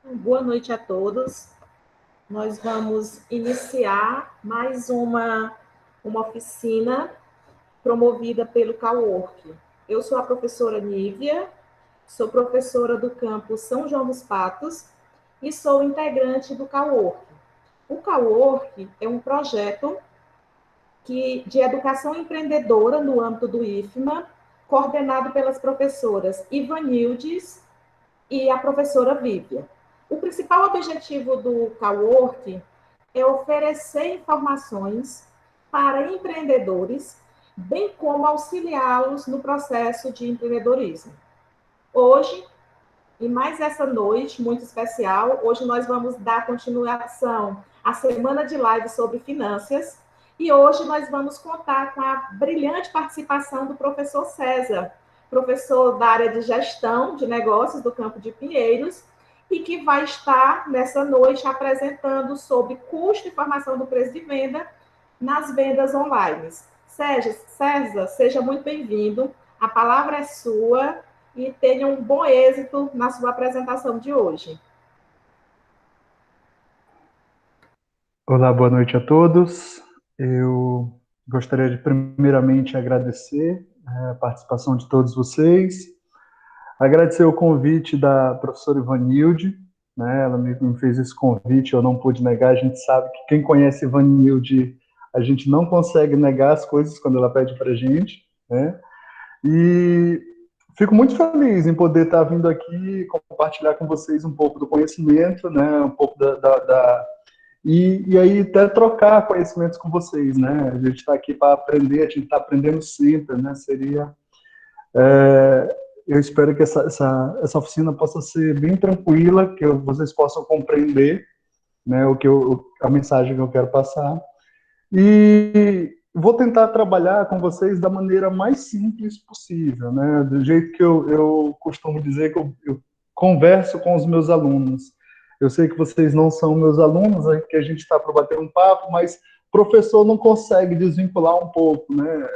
Boa noite a todos. Nós vamos iniciar mais uma oficina promovida pelo CAUORC. Eu sou a professora Nívia, sou professora do campus São João dos Patos e sou integrante do CAUORC. O CAUORC é um projeto de educação empreendedora no âmbito do IFMA, coordenado pelas professoras Ivanildes e a professora Vívia. O principal objetivo do CAUORC é oferecer informações para empreendedores, bem como auxiliá-los no processo de empreendedorismo. Hoje, e mais essa noite muito especial, hoje nós vamos dar continuação à semana de live sobre finanças, e hoje nós vamos contar com a brilhante participação do professor César, professor da área de gestão de negócios do Campo de Pinheiros, e que vai estar nessa noite apresentando sobre custo e formação do preço de venda nas vendas online. César, seja muito bem-vindo. A palavra é sua e tenha um bom êxito na sua apresentação de hoje. Olá, boa noite a todos. Eu gostaria de primeiramente agradecer a participação de todos vocês, agradecer o convite da professora Ivanilde, né? Ela me fez esse convite, eu não pude negar. A gente sabe que quem conhece Ivanilde, a gente não consegue negar as coisas quando ela pede para a gente, né? E fico muito feliz em poder estar vindo aqui compartilhar com vocês um pouco do conhecimento, né? Um pouco e aí até trocar conhecimentos com vocês, né? A gente está aqui para aprender, a gente está aprendendo sempre, né? Eu espero que essa oficina possa ser bem tranquila, que vocês possam compreender, né? A mensagem que eu quero passar. E vou tentar trabalhar com vocês da maneira mais simples possível, né? Do jeito que eu costumo dizer que eu converso com os meus alunos. Eu sei que vocês não são meus alunos, que a gente está para bater um papo, mas o professor não consegue desvincular um pouco, né?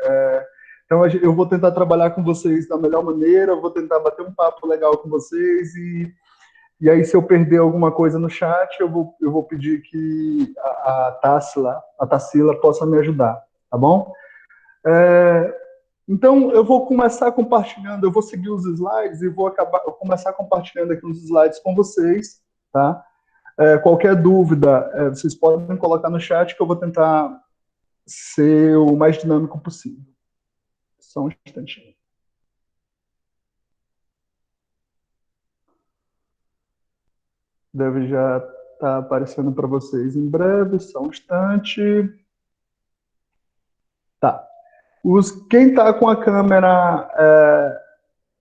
Então eu vou tentar trabalhar com vocês da melhor maneira, eu vou tentar bater um papo legal com vocês e aí, se eu perder alguma coisa no chat, eu vou pedir que a Tarsila possa me ajudar, tá bom? Então, eu vou começar compartilhando, eu vou seguir os slides e vou começar compartilhando aqui os slides com vocês, tá? Qualquer dúvida, vocês podem colocar no chat que eu vou tentar ser o mais dinâmico possível. Só um instantinho. Deve já estar aparecendo para vocês em breve, só um instante. Tá. Quem está com a câmera,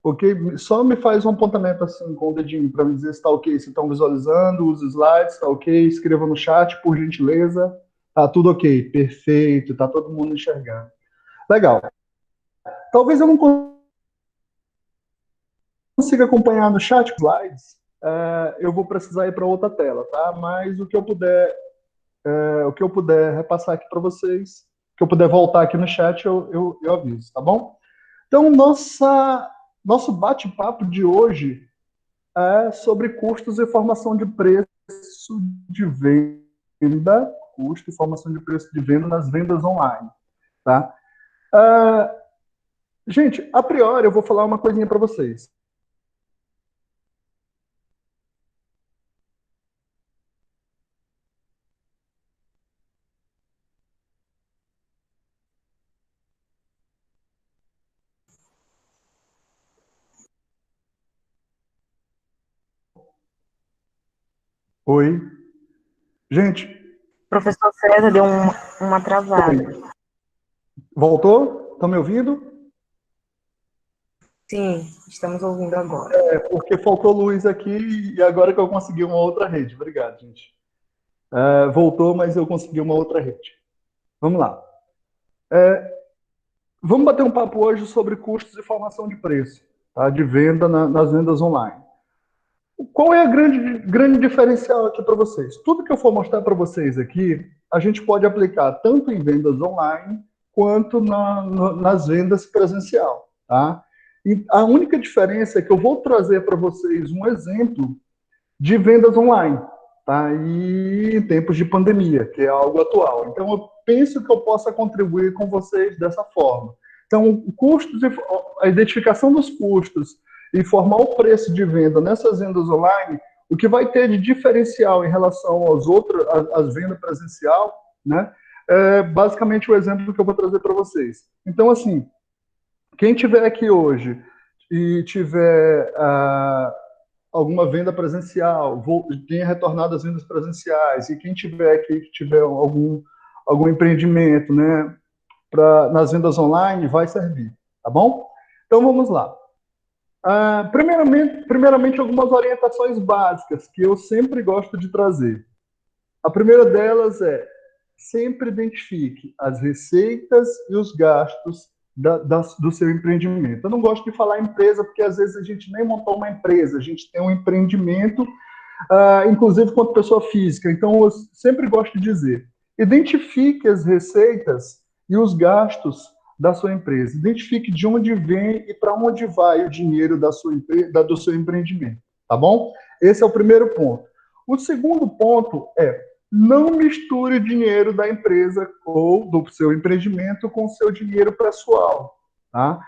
ok, só me faz um apontamento assim com o dedinho para me dizer se está ok, se estão visualizando os slides, está ok, escreva no chat, por gentileza. Tá tudo ok, perfeito, tá todo mundo enxergando. Legal. Talvez eu não consiga acompanhar no chat os slides, eu vou precisar ir para outra tela, tá? Mas o que eu puder repassar aqui para vocês, o que eu puder voltar aqui no chat, eu aviso, tá bom? Então, nosso bate-papo de hoje é sobre custos e formação de preço de venda, custo e formação de preço de venda nas vendas online, tá? Gente, a priori, eu vou falar uma coisinha para vocês. Oi? Gente, Professor César deu uma travada. oi. Voltou? Estão me ouvindo? Sim, estamos ouvindo agora. Porque faltou luz aqui e agora que eu consegui uma outra rede. Obrigado, gente. Voltou, mas eu consegui uma outra rede. Vamos lá. Vamos bater um papo hoje sobre custos e formação de preço, tá? De venda nas vendas online. Qual é a grande diferencial aqui para vocês? Tudo que eu for mostrar para vocês aqui, a gente pode aplicar tanto em vendas online quanto nas vendas presencial, tá? E a única diferença é que eu vou trazer para vocês um exemplo de vendas online, tá? E em tempos de pandemia, que é algo atual. Então, eu penso que eu possa contribuir com vocês dessa forma. Então, custos, a identificação dos custos e formar o preço de venda nessas vendas online, o que vai ter de diferencial em relação às vendas presencial, né? É basicamente o exemplo que eu vou trazer para vocês. Então, assim, quem tiver aqui hoje e tiver alguma venda presencial, tenha retornado às vendas presenciais, e quem tiver aqui que tiver algum empreendimento, né, nas vendas online, vai servir, tá bom? Então, vamos lá. Primeiramente, algumas orientações básicas que eu sempre gosto de trazer. A primeira delas é: sempre identifique as receitas e os gastos do seu empreendimento. Eu não gosto de falar empresa, porque às vezes a gente nem montou uma empresa, a gente tem um empreendimento, inclusive quanto pessoa física. Então, eu sempre gosto de dizer: identifique as receitas e os gastos da sua empresa. Identifique de onde vem e para onde vai o dinheiro do seu empreendimento, tá bom? Esse é o primeiro ponto. O segundo ponto é: não misture o dinheiro da empresa ou do seu empreendimento com o seu dinheiro pessoal, tá?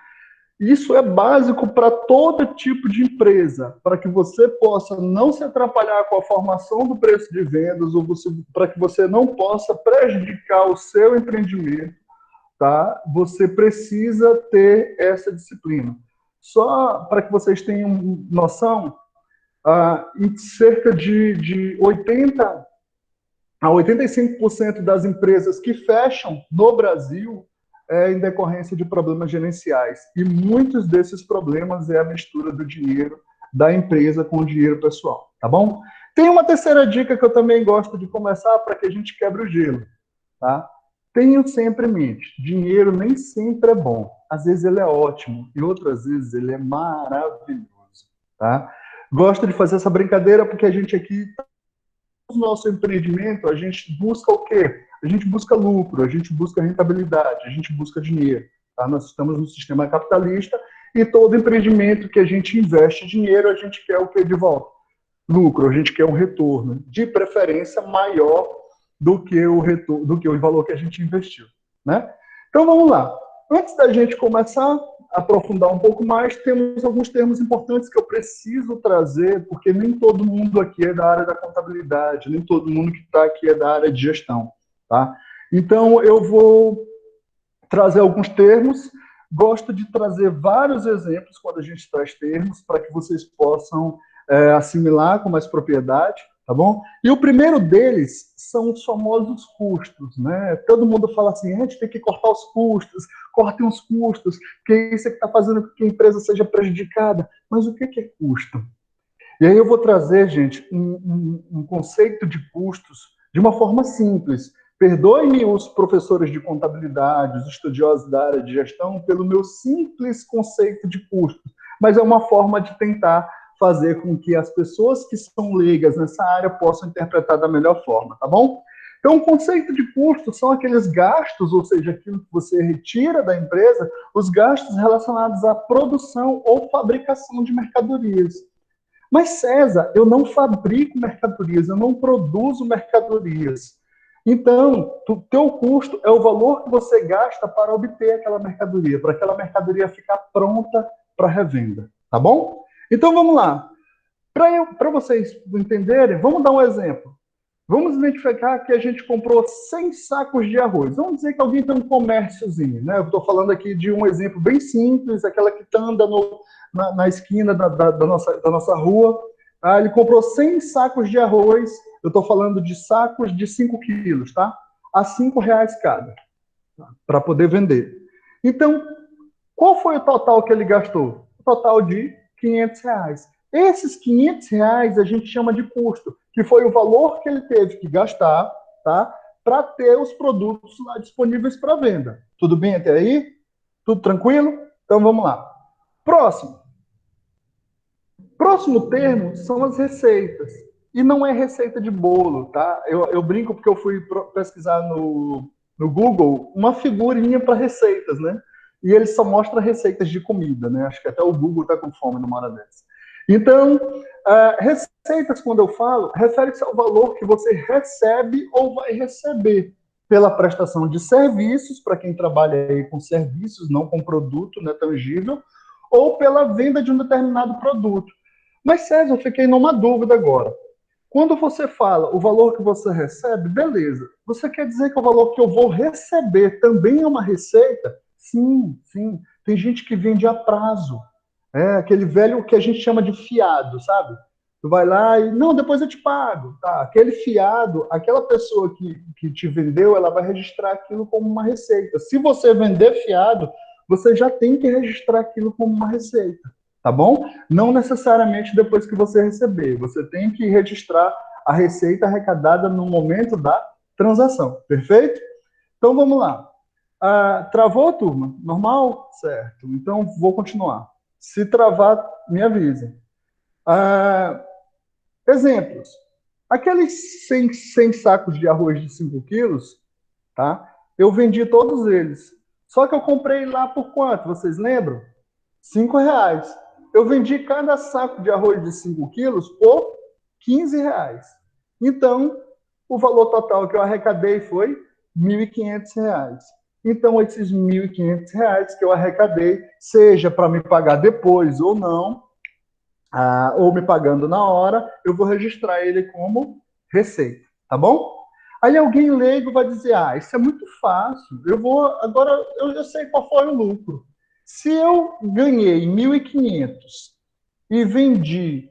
Isso é básico para todo tipo de empresa, para que você possa não se atrapalhar com a formação do preço de vendas, ou para que você não possa prejudicar o seu empreendimento, tá? Você precisa ter essa disciplina. Só para que vocês tenham noção, em cerca de 80 a 85% das empresas que fecham no Brasil é em decorrência de problemas gerenciais. E muitos desses problemas é a mistura do dinheiro da empresa com o dinheiro pessoal, tá bom? Tem uma terceira dica que eu também gosto de começar para que a gente quebre o gelo, tá? Tenham sempre em mente: dinheiro nem sempre é bom. Às vezes ele é ótimo e outras vezes ele é maravilhoso, tá? Gosto de fazer essa brincadeira porque a gente aqui, no nosso empreendimento, a gente busca o quê? A gente busca lucro, a gente busca rentabilidade, a gente busca dinheiro, tá? Nós estamos no sistema capitalista e todo empreendimento que a gente investe dinheiro, a gente quer o quê de volta? Lucro, a gente quer um retorno, de preferência maior do que o valor que a gente investiu, né? Então vamos lá. Antes da gente começar a aprofundar um pouco mais, temos alguns termos importantes que eu preciso trazer, porque nem todo mundo aqui é da área da contabilidade, nem todo mundo que está aqui é da área de gestão, tá? Então eu vou trazer alguns termos. Gosto de trazer vários exemplos quando a gente traz termos, para que vocês possam assimilar com mais propriedade, tá bom? E o primeiro deles são os famosos custos, né? Todo mundo fala assim: a gente tem que cortar os custos, cortem os custos, porque isso é que está fazendo com que a empresa seja prejudicada. Mas o que é custo? E aí eu vou trazer, gente, um conceito de custos de uma forma simples. Perdoem-me os professores de contabilidade, os estudiosos da área de gestão, pelo meu simples conceito de custos, mas é uma forma de tentar fazer com que as pessoas que são leigas nessa área possam interpretar da melhor forma, tá bom? Então, o conceito de custo são aqueles gastos, ou seja, aquilo que você retira da empresa, os gastos relacionados à produção ou fabricação de mercadorias. Mas, César, eu não fabrico mercadorias, eu não produzo mercadorias. Então, o teu custo é o valor que você gasta para obter aquela mercadoria, para aquela mercadoria ficar pronta para revenda, tá bom? Então, vamos lá. Para vocês entenderem, vamos dar um exemplo. Vamos identificar que a gente comprou 100 sacos de arroz. Vamos dizer que alguém tem um comérciozinho, né? Eu estou falando aqui de um exemplo bem simples, aquela que anda na esquina da nossa rua. Ele comprou 100 sacos de arroz. Eu estou falando de sacos de 5 quilos, tá? A R$5 cada, para poder vender. Então, qual foi o total que ele gastou? O total de R$500. Esses R$500 a gente chama de custo, que foi o valor que ele teve que gastar, tá? Para ter os produtos lá disponíveis para venda. Tudo bem até aí? Tudo tranquilo? Então vamos lá. Próximo termo são as receitas. E não é receita de bolo, tá? Eu brinco porque eu fui pesquisar no Google uma figurinha para receitas, né? E ele só mostra receitas de comida, né? Acho que até o Google está com fome numa hora dessa. Então, Receitas, quando eu falo, refere-se ao valor que você recebe ou vai receber pela prestação de serviços, para quem trabalha aí com serviços, não com produto, né, tangível, ou pela venda de um determinado produto. Mas, César, eu fiquei numa dúvida agora. Quando você fala o valor que você recebe, beleza. Você quer dizer que o valor que eu vou receber também é uma receita? Sim, sim. Tem gente que vende a prazo. Aquele velho que a gente chama de fiado, sabe? Tu vai lá e, não, depois eu te pago. Tá? Aquele fiado, aquela pessoa que te vendeu, ela vai registrar aquilo como uma receita. Se você vender fiado, você já tem que registrar aquilo como uma receita. Tá bom? Não necessariamente depois que você receber. Você tem que registrar a receita arrecadada no momento da transação. Perfeito? Então, vamos lá. Travou, turma? Normal? Certo. Então, vou continuar. Se travar, me avisa. Exemplos. Aqueles 100 sacos de arroz de 5 quilos, tá? Eu vendi todos eles. Só que eu comprei lá por quanto? Vocês lembram? R$5. Eu vendi cada saco de arroz de 5 quilos por R$15. Então, o valor total que eu arrecadei foi R$1.500. Então, esses R$1.500 que eu arrecadei, seja para me pagar depois ou não, ou me pagando na hora, eu vou registrar ele como receita, tá bom? Aí alguém leigo vai dizer, isso é muito fácil, agora eu sei qual foi o lucro. Se eu ganhei 1.500 e vendi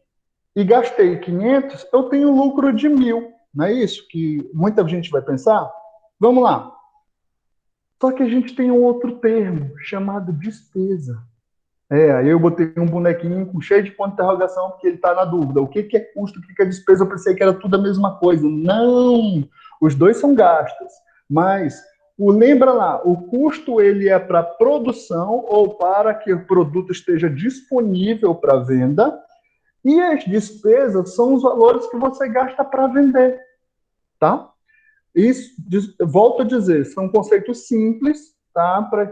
e gastei 500, eu tenho lucro de 1.000, não é isso que muita gente vai pensar? Vamos lá. Só que a gente tem um outro termo, chamado despesa. Aí eu botei um bonequinho cheio de ponto de interrogação, porque ele está na dúvida. O que é custo, o que é despesa? Eu pensei que era tudo a mesma coisa. Não! Os dois são gastos. Mas, lembra lá, o custo ele é para produção ou para que o produto esteja disponível para venda. E as despesas são os valores que você gasta para vender. Tá? Isso, volto a dizer, são conceitos simples, tá? Para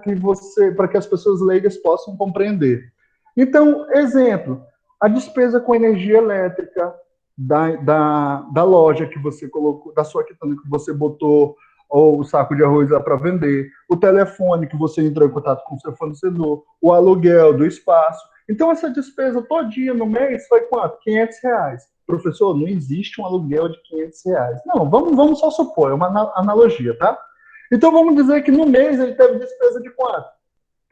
que as pessoas leigas possam compreender. Então, exemplo, a despesa com energia elétrica da loja que você colocou, da sua quitanda que você botou, ou o saco de arroz lá para vender, o telefone que você entrou em contato com o seu fornecedor, o aluguel do espaço. Então, essa despesa todinha no mês foi quanto? R$500. Professor, não existe um aluguel de R$500. Não, vamos só supor, é uma analogia, tá? Então, vamos dizer que no mês ele teve despesa de quanto?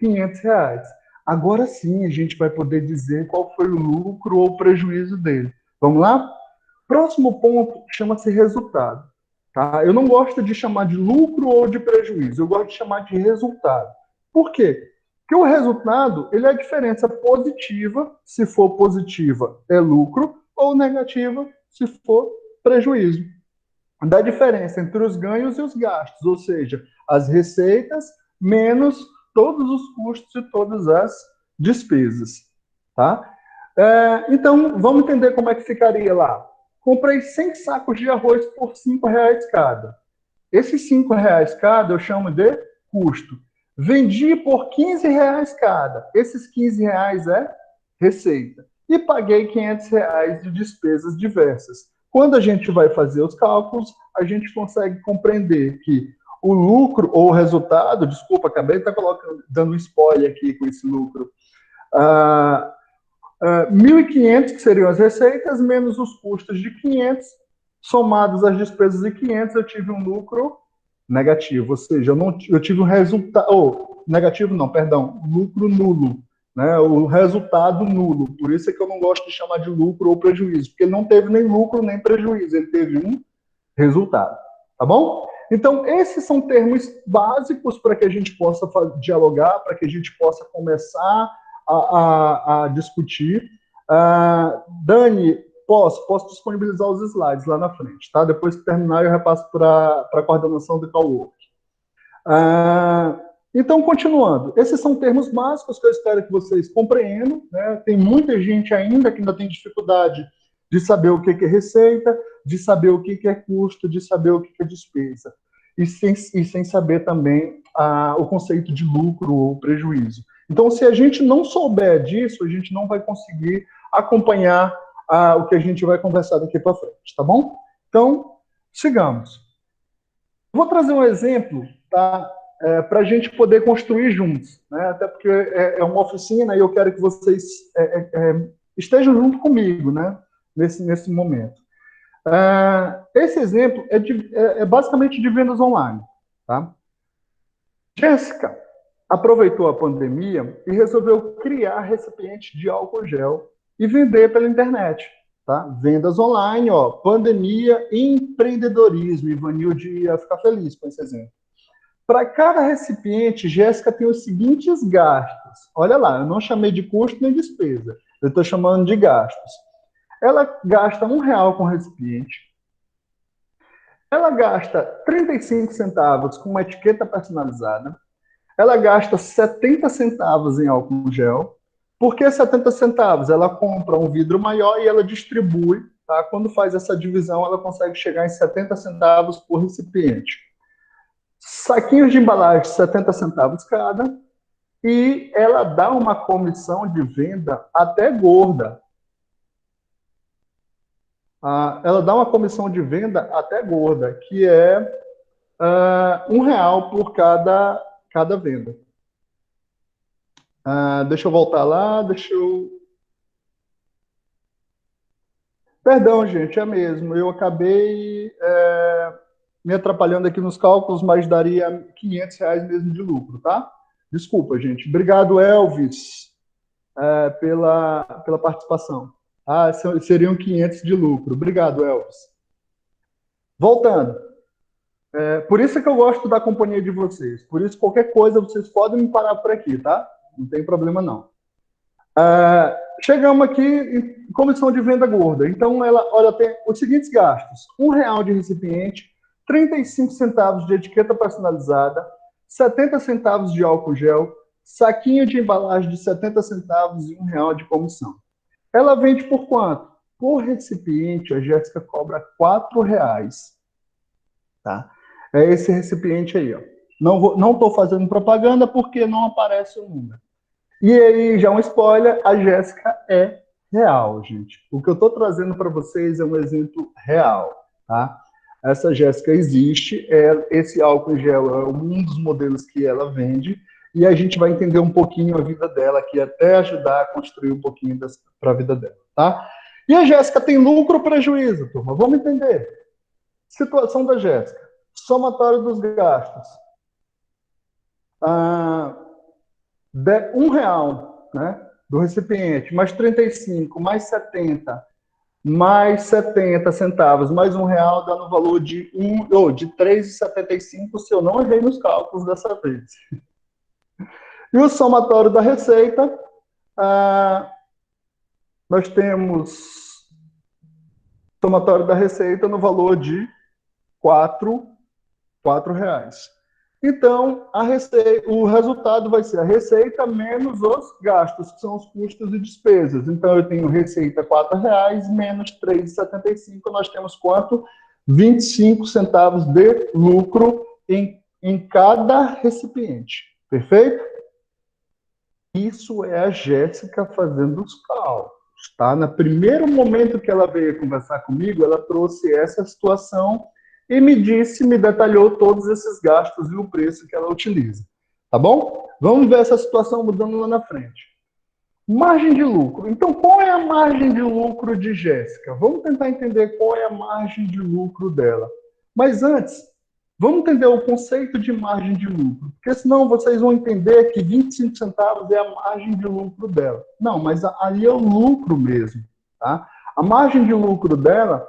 R$500. Agora sim a gente vai poder dizer qual foi o lucro ou o prejuízo dele. Vamos lá? Próximo ponto chama-se resultado. Tá? Eu não gosto de chamar de lucro ou de prejuízo, eu gosto de chamar de resultado. Por quê? Porque o resultado ele é a diferença positiva, se for positiva é lucro, ou negativa, se for prejuízo. Da diferença entre os ganhos e os gastos, ou seja, as receitas menos todos os custos e todas as despesas. Tá? Então, vamos entender como é que ficaria lá. Comprei 100 sacos de arroz por R$5 cada. Esses R$5 cada eu chamo de custo. Vendi por R$15 cada. Esses R$15 é receita. E paguei R$500 de despesas diversas. Quando a gente vai fazer os cálculos, a gente consegue compreender que o lucro ou o resultado, desculpa, acabei de estar dando um spoiler aqui com esse lucro, 1.500, que seriam as receitas, menos os custos de 500, somados às despesas de 500, eu tive um lucro negativo, ou seja, eu tive um resultado, negativo não, perdão, lucro nulo, né, o resultado nulo. Por isso é que eu não gosto de chamar de lucro ou prejuízo, porque ele não teve nem lucro nem prejuízo, ele teve um resultado, tá bom? Então, esses são termos básicos para que a gente possa dialogar, para que a gente possa começar a discutir. Dani, posso disponibilizar os slides lá na frente, tá? Depois que terminar, eu repasso para a coordenação do CallWork. Então, continuando, esses são termos básicos que eu espero que vocês compreendam, né? Tem muita gente ainda que ainda tem dificuldade de saber o que é receita, de saber o que é custo, de saber o que é despesa, e sem saber também o conceito de lucro ou prejuízo. Então, se a gente não souber disso, a gente não vai conseguir acompanhar o que a gente vai conversar daqui para frente, tá bom? Então, sigamos. Vou trazer um exemplo, tá? Para a gente poder construir juntos, né? Até porque é uma oficina e eu quero que vocês estejam junto comigo, né? Nesse momento. Esse exemplo é basicamente de vendas online, tá? Jéssica aproveitou a pandemia e resolveu criar recipiente de álcool gel e vender pela internet, tá? Vendas online, ó, pandemia, empreendedorismo. Ivanilde ia ficar feliz com esse exemplo. Para cada recipiente, Jéssica tem os seguintes gastos. Olha lá, eu não chamei de custo nem despesa. Eu estou chamando de gastos. Ela gasta R$1 com recipiente. Ela gasta 35 centavos com uma etiqueta personalizada. Ela gasta 70 centavos em álcool gel. Por que 70 centavos? Ela compra um vidro maior e ela distribui. Tá? Quando faz essa divisão, ela consegue chegar em 70 centavos por recipiente. Saquinhos de embalagem, 70 centavos cada. E ela dá uma comissão de venda até gorda. Ela dá uma comissão de venda até gorda, que é R$1 por cada venda. Deixa eu voltar lá, Perdão, gente, é mesmo. Eu acabei me atrapalhando aqui nos cálculos, mas daria R$500 mesmo de lucro, tá? Desculpa, gente. Obrigado, Elvis, pela participação. Seriam 500 de lucro. Obrigado, Elvis. Voltando. Por isso que eu gosto da companhia de vocês. Por isso, qualquer coisa, vocês podem me parar por aqui, tá? Não tem problema, não. Chegamos aqui em comissão de venda gorda. Então, ela tem os seguintes gastos. R$1 de recipiente, 35 centavos de etiqueta personalizada, 70 centavos de álcool gel, saquinho de embalagem de 70 centavos e R$1 de comissão. Ela vende por quanto? Por recipiente, a Jéssica cobra R$4. Tá? É esse recipiente aí, ó. Não estou fazendo propaganda porque não aparece o número. E aí, já um spoiler, a Jéssica é real, gente. O que eu estou trazendo para vocês é um exemplo real, tá? Essa Jéssica existe, esse álcool em gel é um dos modelos que ela vende, e a gente vai entender um pouquinho a vida dela aqui, até ajudar a construir um pouquinho para a vida dela, tá? E a Jéssica tem lucro ou prejuízo, turma? Vamos entender. Situação da Jéssica. Somatório dos gastos. R$1, né, do recipiente, mais 35, mais 70, mais 70 centavos, mais R$1 dá no valor de R$3,75, se eu não errei nos cálculos dessa vez. E o somatório da receita, nós temos somatório da receita no valor de R$4. Então, o resultado vai ser a receita menos os gastos, que são os custos e despesas. Então, eu tenho receita R$4 menos R$3,75, nós temos quanto? 25 centavos de lucro em cada recipiente. Perfeito? Isso é a Jéssica fazendo os cálculos. Tá? No primeiro momento que ela veio conversar comigo, ela trouxe essa situação e me detalhou todos esses gastos e o preço que ela utiliza. Tá bom? Vamos ver essa situação mudando lá na frente. Margem de lucro. Então, qual é a margem de lucro de Jéssica? Vamos tentar entender qual é a margem de lucro dela. Mas antes, vamos entender o conceito de margem de lucro. Porque senão vocês vão entender que 25 centavos é a margem de lucro dela. Não, mas ali é o lucro mesmo. Tá? A margem de lucro dela...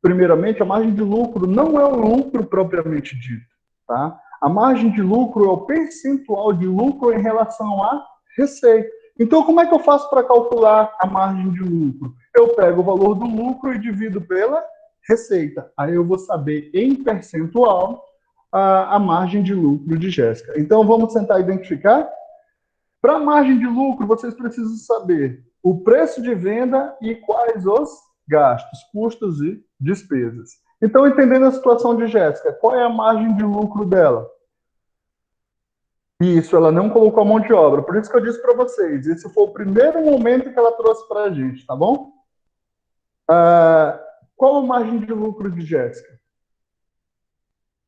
Primeiramente, a margem de lucro não é o lucro propriamente dito. Tá? A margem de lucro é o percentual de lucro em relação à receita. Então, como é que eu faço para calcular a margem de lucro? Eu pego o valor do lucro e divido pela receita. Aí eu vou saber, em percentual, a margem de lucro de Jéssica. Então, vamos tentar identificar. Para a margem de lucro, vocês precisam saber o preço de venda e quais os gastos, custos e despesas. Então, entendendo a situação de Jéssica, qual é a margem de lucro dela? Isso, ela não colocou a mão de obra. Por isso que eu disse para vocês, esse foi o primeiro momento que ela trouxe para a gente, tá bom? Qual a margem de lucro de Jéssica?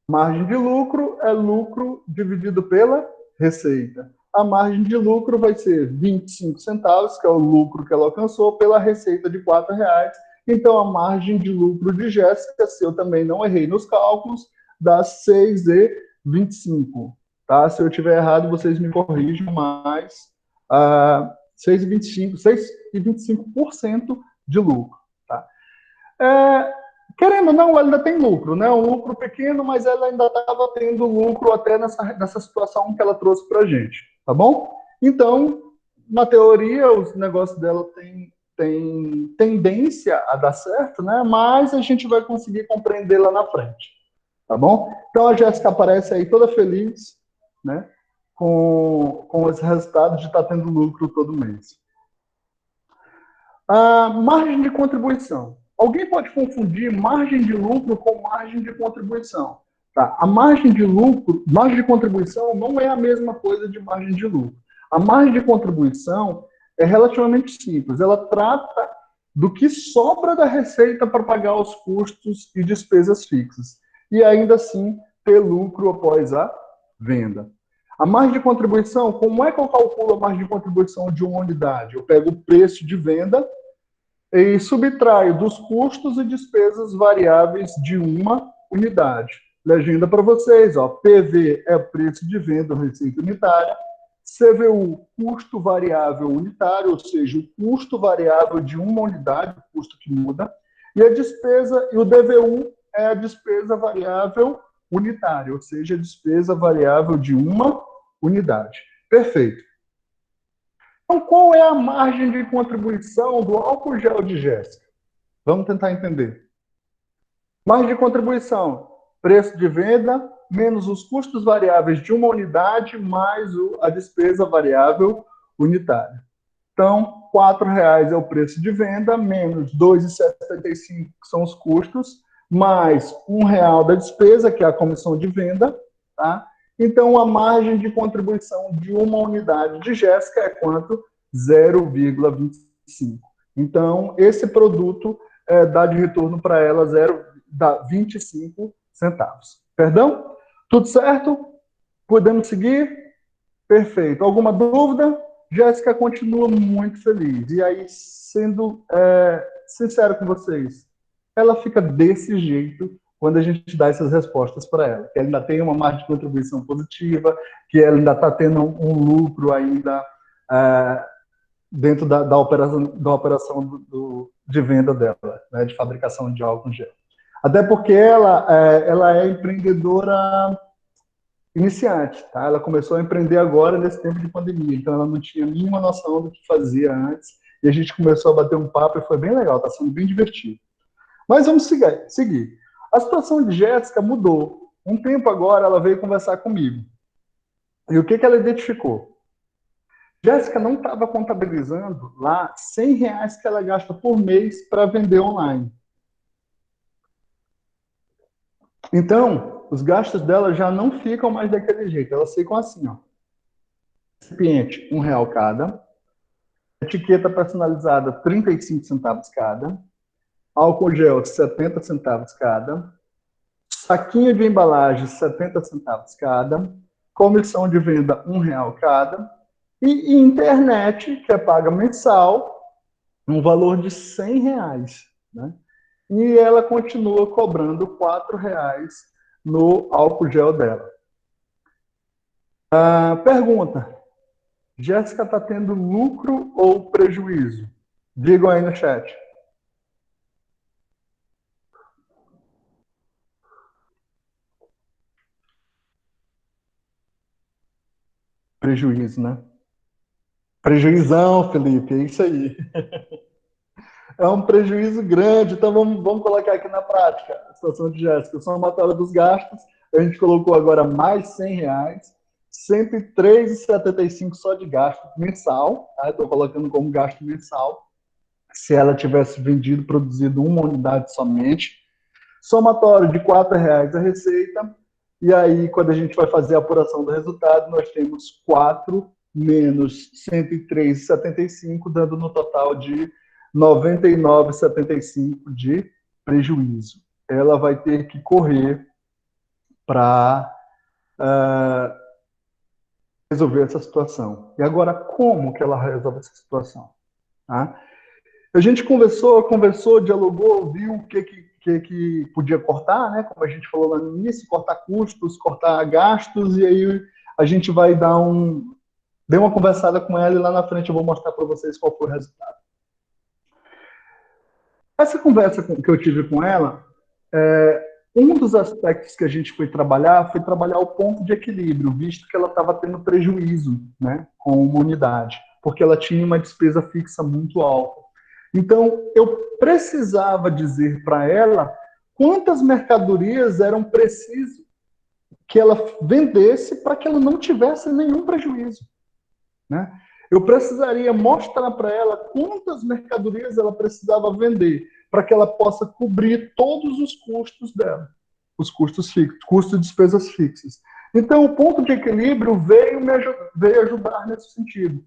Margem de lucro é lucro dividido pela receita. A margem de lucro vai ser 25 centavos, que é o lucro que ela alcançou, pela receita de R$4. Então, a margem de lucro de Jéssica, se eu também não errei nos cálculos, dá 6,25. Tá? Se eu tiver errado, vocês me corrijam, mas 6,25% de lucro. Tá? Querendo ou não, ela ainda tem lucro, né? Um lucro pequeno, mas ela ainda estava tendo lucro até nessa situação que ela trouxe para a gente, tá bom? Então, na teoria, os negócios dela tem tendência a dar certo, né? Mas a gente vai conseguir compreender lá na frente, tá bom? Então, a Jéssica aparece aí toda feliz, né? Com esse resultado de estar tendo lucro todo mês. A margem de contribuição. Alguém pode confundir margem de lucro com margem de contribuição. Tá? A margem de contribuição não é a mesma coisa de margem de lucro. A margem de contribuição é relativamente simples. Ela trata do que sobra da receita para pagar os custos e despesas fixas. E ainda assim ter lucro após a venda. A margem de contribuição, como é que eu calculo a margem de contribuição de uma unidade? Eu pego o preço de venda e subtraio dos custos e despesas variáveis de uma unidade. Legenda para vocês, ó, PV é preço de venda ou receita unitária, CVU, custo variável unitário, ou seja, o custo variável de uma unidade, o custo que muda, e a despesa, e o DVU é a despesa variável unitária, ou seja, a despesa variável de uma unidade. Perfeito. Então, qual é a margem de contribuição do álcool gel de Jéssica? Vamos tentar entender. Margem de contribuição, preço de venda, menos os custos variáveis de uma unidade, mais a despesa variável unitária. Então, R$4 é o preço de venda, menos R$ 2,75, que são os custos, mais R$1 da despesa, que é a comissão de venda, tá? Então, a margem de contribuição de uma unidade de Jéssica é quanto? 0,25. Então, esse produto dá de retorno para ela 25 centavos. Perdão? Tudo certo? Podemos seguir? Perfeito. Alguma dúvida? Jéssica continua muito feliz. E aí, sendo sincero com vocês, ela fica desse jeito quando a gente dá essas respostas para ela. Que ela ainda tem uma margem de contribuição positiva, que ela ainda está tendo um lucro ainda dentro da operação de venda dela, né, de fabricação de álcool gel. Até porque ela é empreendedora iniciante, tá? Ela começou a empreender agora nesse tempo de pandemia, então ela não tinha nenhuma noção do que fazia antes, e a gente começou a bater um papo e foi bem legal, está sendo bem divertido. Mas vamos seguir. A situação de Jéssica mudou. Um tempo agora ela veio conversar comigo. E o que ela identificou? Jéssica não estava contabilizando lá R$100 que ela gasta por mês para vender online. Então, os gastos dela já não ficam mais daquele jeito. Elas ficam assim, ó. Recipiente, R$1 cada. Etiqueta personalizada, 35 centavos cada. Álcool gel, 70 centavos cada. Saquinho de embalagem, 70 centavos cada. Comissão de venda, R$1 cada. E internet, que é paga mensal, um valor de R$100, né? E ela continua cobrando R$4 no álcool gel dela. Pergunta: Jéssica está tendo lucro ou prejuízo? Digam aí no chat. Prejuízo, né? Prejuizão, Felipe, é isso aí. É um prejuízo grande, então vamos colocar aqui na prática a situação de Jéssica. Somatória dos gastos, a gente colocou agora mais R$100, sempre R$3,75 só de gasto mensal, tá? Estou colocando como gasto mensal, se ela tivesse produzido uma unidade somente. Somatório de R$4 a receita, e aí quando a gente vai fazer a apuração do resultado, nós temos 4 menos 103,75, dando no total de 99,75 de prejuízo. Ela vai ter que correr para resolver essa situação. E agora, como que ela resolve essa situação? Tá? A gente conversou, dialogou, viu o que podia cortar, né? Como a gente falou lá no início, cortar custos, cortar gastos, e aí a gente vai dei uma conversada com ela e lá na frente eu vou mostrar para vocês qual foi o resultado. Essa conversa que eu tive com ela, um dos aspectos que a gente foi trabalhar o ponto de equilíbrio, visto que ela estava tendo prejuízo, né, com uma unidade, porque ela tinha uma despesa fixa muito alta. Então, eu precisava dizer para ela quantas mercadorias eram preciso que ela vendesse para que ela não tivesse nenhum prejuízo, né? Eu precisaria mostrar para ela quantas mercadorias ela precisava vender para que ela possa cobrir todos os custos dela, os custos fixos, custos e despesas fixas. Então, o ponto de equilíbrio veio ajudar nesse sentido.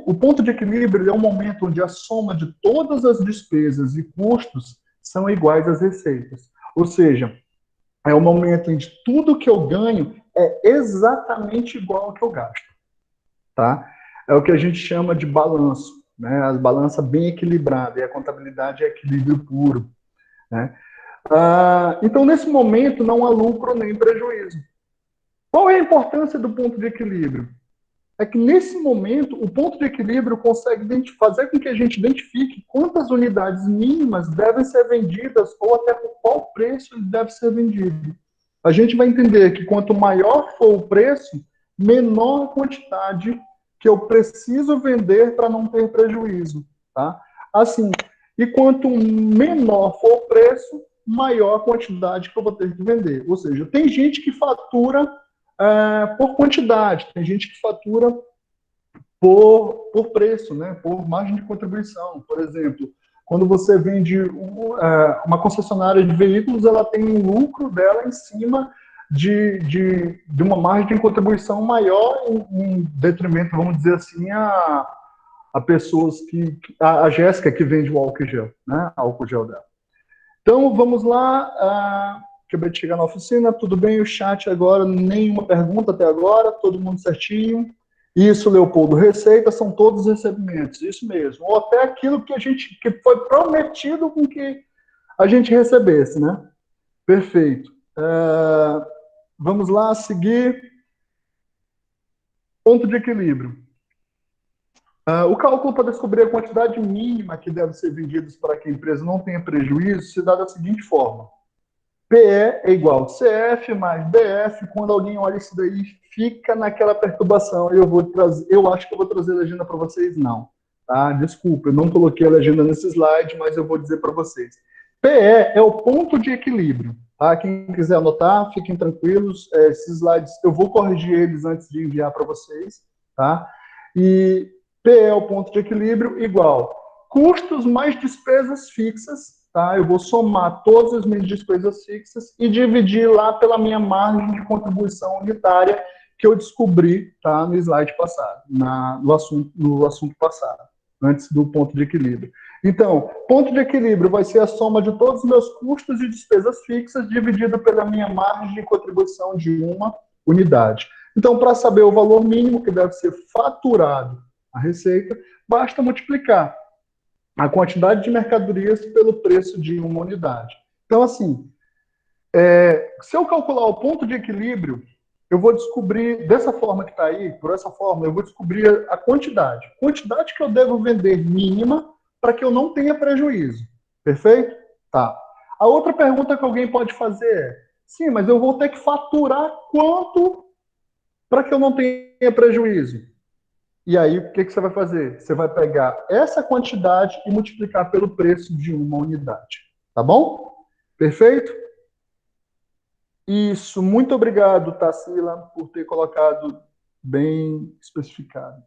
O ponto de equilíbrio é um momento onde a soma de todas as despesas e custos são iguais às receitas. Ou seja, é o momento em que tudo que eu ganho é exatamente igual ao que eu gasto. Tá? É o que a gente chama de balanço, né? A balança bem equilibrada, e a contabilidade é equilíbrio puro, né? Então, nesse momento, não há lucro nem prejuízo. Qual é a importância do ponto de equilíbrio? É que, nesse momento, o ponto de equilíbrio consegue fazer com que a gente identifique quantas unidades mínimas devem ser vendidas ou até por qual preço ele deve ser vendido. A gente vai entender que quanto maior for o preço, menor a quantidade que eu preciso vender para não ter prejuízo. Tá? Assim, e quanto menor for o preço, maior a quantidade que eu vou ter que vender. Ou seja, tem gente que fatura por quantidade, tem gente que fatura por preço, né? Por margem de contribuição. Por exemplo, quando você vende uma concessionária de veículos, ela tem um lucro dela em cima de uma margem de contribuição maior em detrimento, vamos dizer assim, a pessoas a Jéssica que vende o álcool gel, né? Álcool gel dela. Então, vamos lá. Acabei de chegar na oficina, tudo bem? O chat agora, nenhuma pergunta até agora, todo mundo certinho. Isso, Leopoldo, receita são todos os recebimentos, isso mesmo. Ou até aquilo que foi prometido com que a gente recebesse, né? Perfeito. Vamos lá, seguir. Ponto de equilíbrio. O cálculo para descobrir a quantidade mínima que deve ser vendida para que a empresa não tenha prejuízo se dá da seguinte forma. PE é igual a CF mais BF. Quando alguém olha isso daí, fica naquela perturbação. Eu acho que eu vou trazer a legenda para vocês, não. Tá? Desculpa, eu não coloquei a legenda nesse slide, mas eu vou dizer para vocês. PE é o ponto de equilíbrio. Tá? Quem quiser anotar, fiquem tranquilos. Esses slides, eu vou corrigir eles antes de enviar para vocês. Tá? E PE é o ponto de equilíbrio igual custos mais despesas fixas. Tá? Eu vou somar todas as minhas despesas fixas e dividir lá pela minha margem de contribuição unitária que eu descobri, tá, no slide passado, no assunto passado, antes do ponto de equilíbrio. Então, ponto de equilíbrio vai ser a soma de todos os meus custos e despesas fixas dividido pela minha margem de contribuição de uma unidade. Então, para saber o valor mínimo que deve ser faturado a receita, basta multiplicar a quantidade de mercadorias pelo preço de uma unidade. Então, assim, se eu calcular o ponto de equilíbrio, eu vou descobrir, dessa forma que está aí, por essa forma, eu vou descobrir a quantidade. Quantidade que eu devo vender mínima para que eu não tenha prejuízo. Perfeito? Tá. A outra pergunta que alguém pode fazer é, sim, mas eu vou ter que faturar quanto para que eu não tenha prejuízo? E aí, o que você vai fazer? Você vai pegar essa quantidade e multiplicar pelo preço de uma unidade. Tá bom? Perfeito? Isso. Muito obrigado, Tarsila, por ter colocado bem especificado.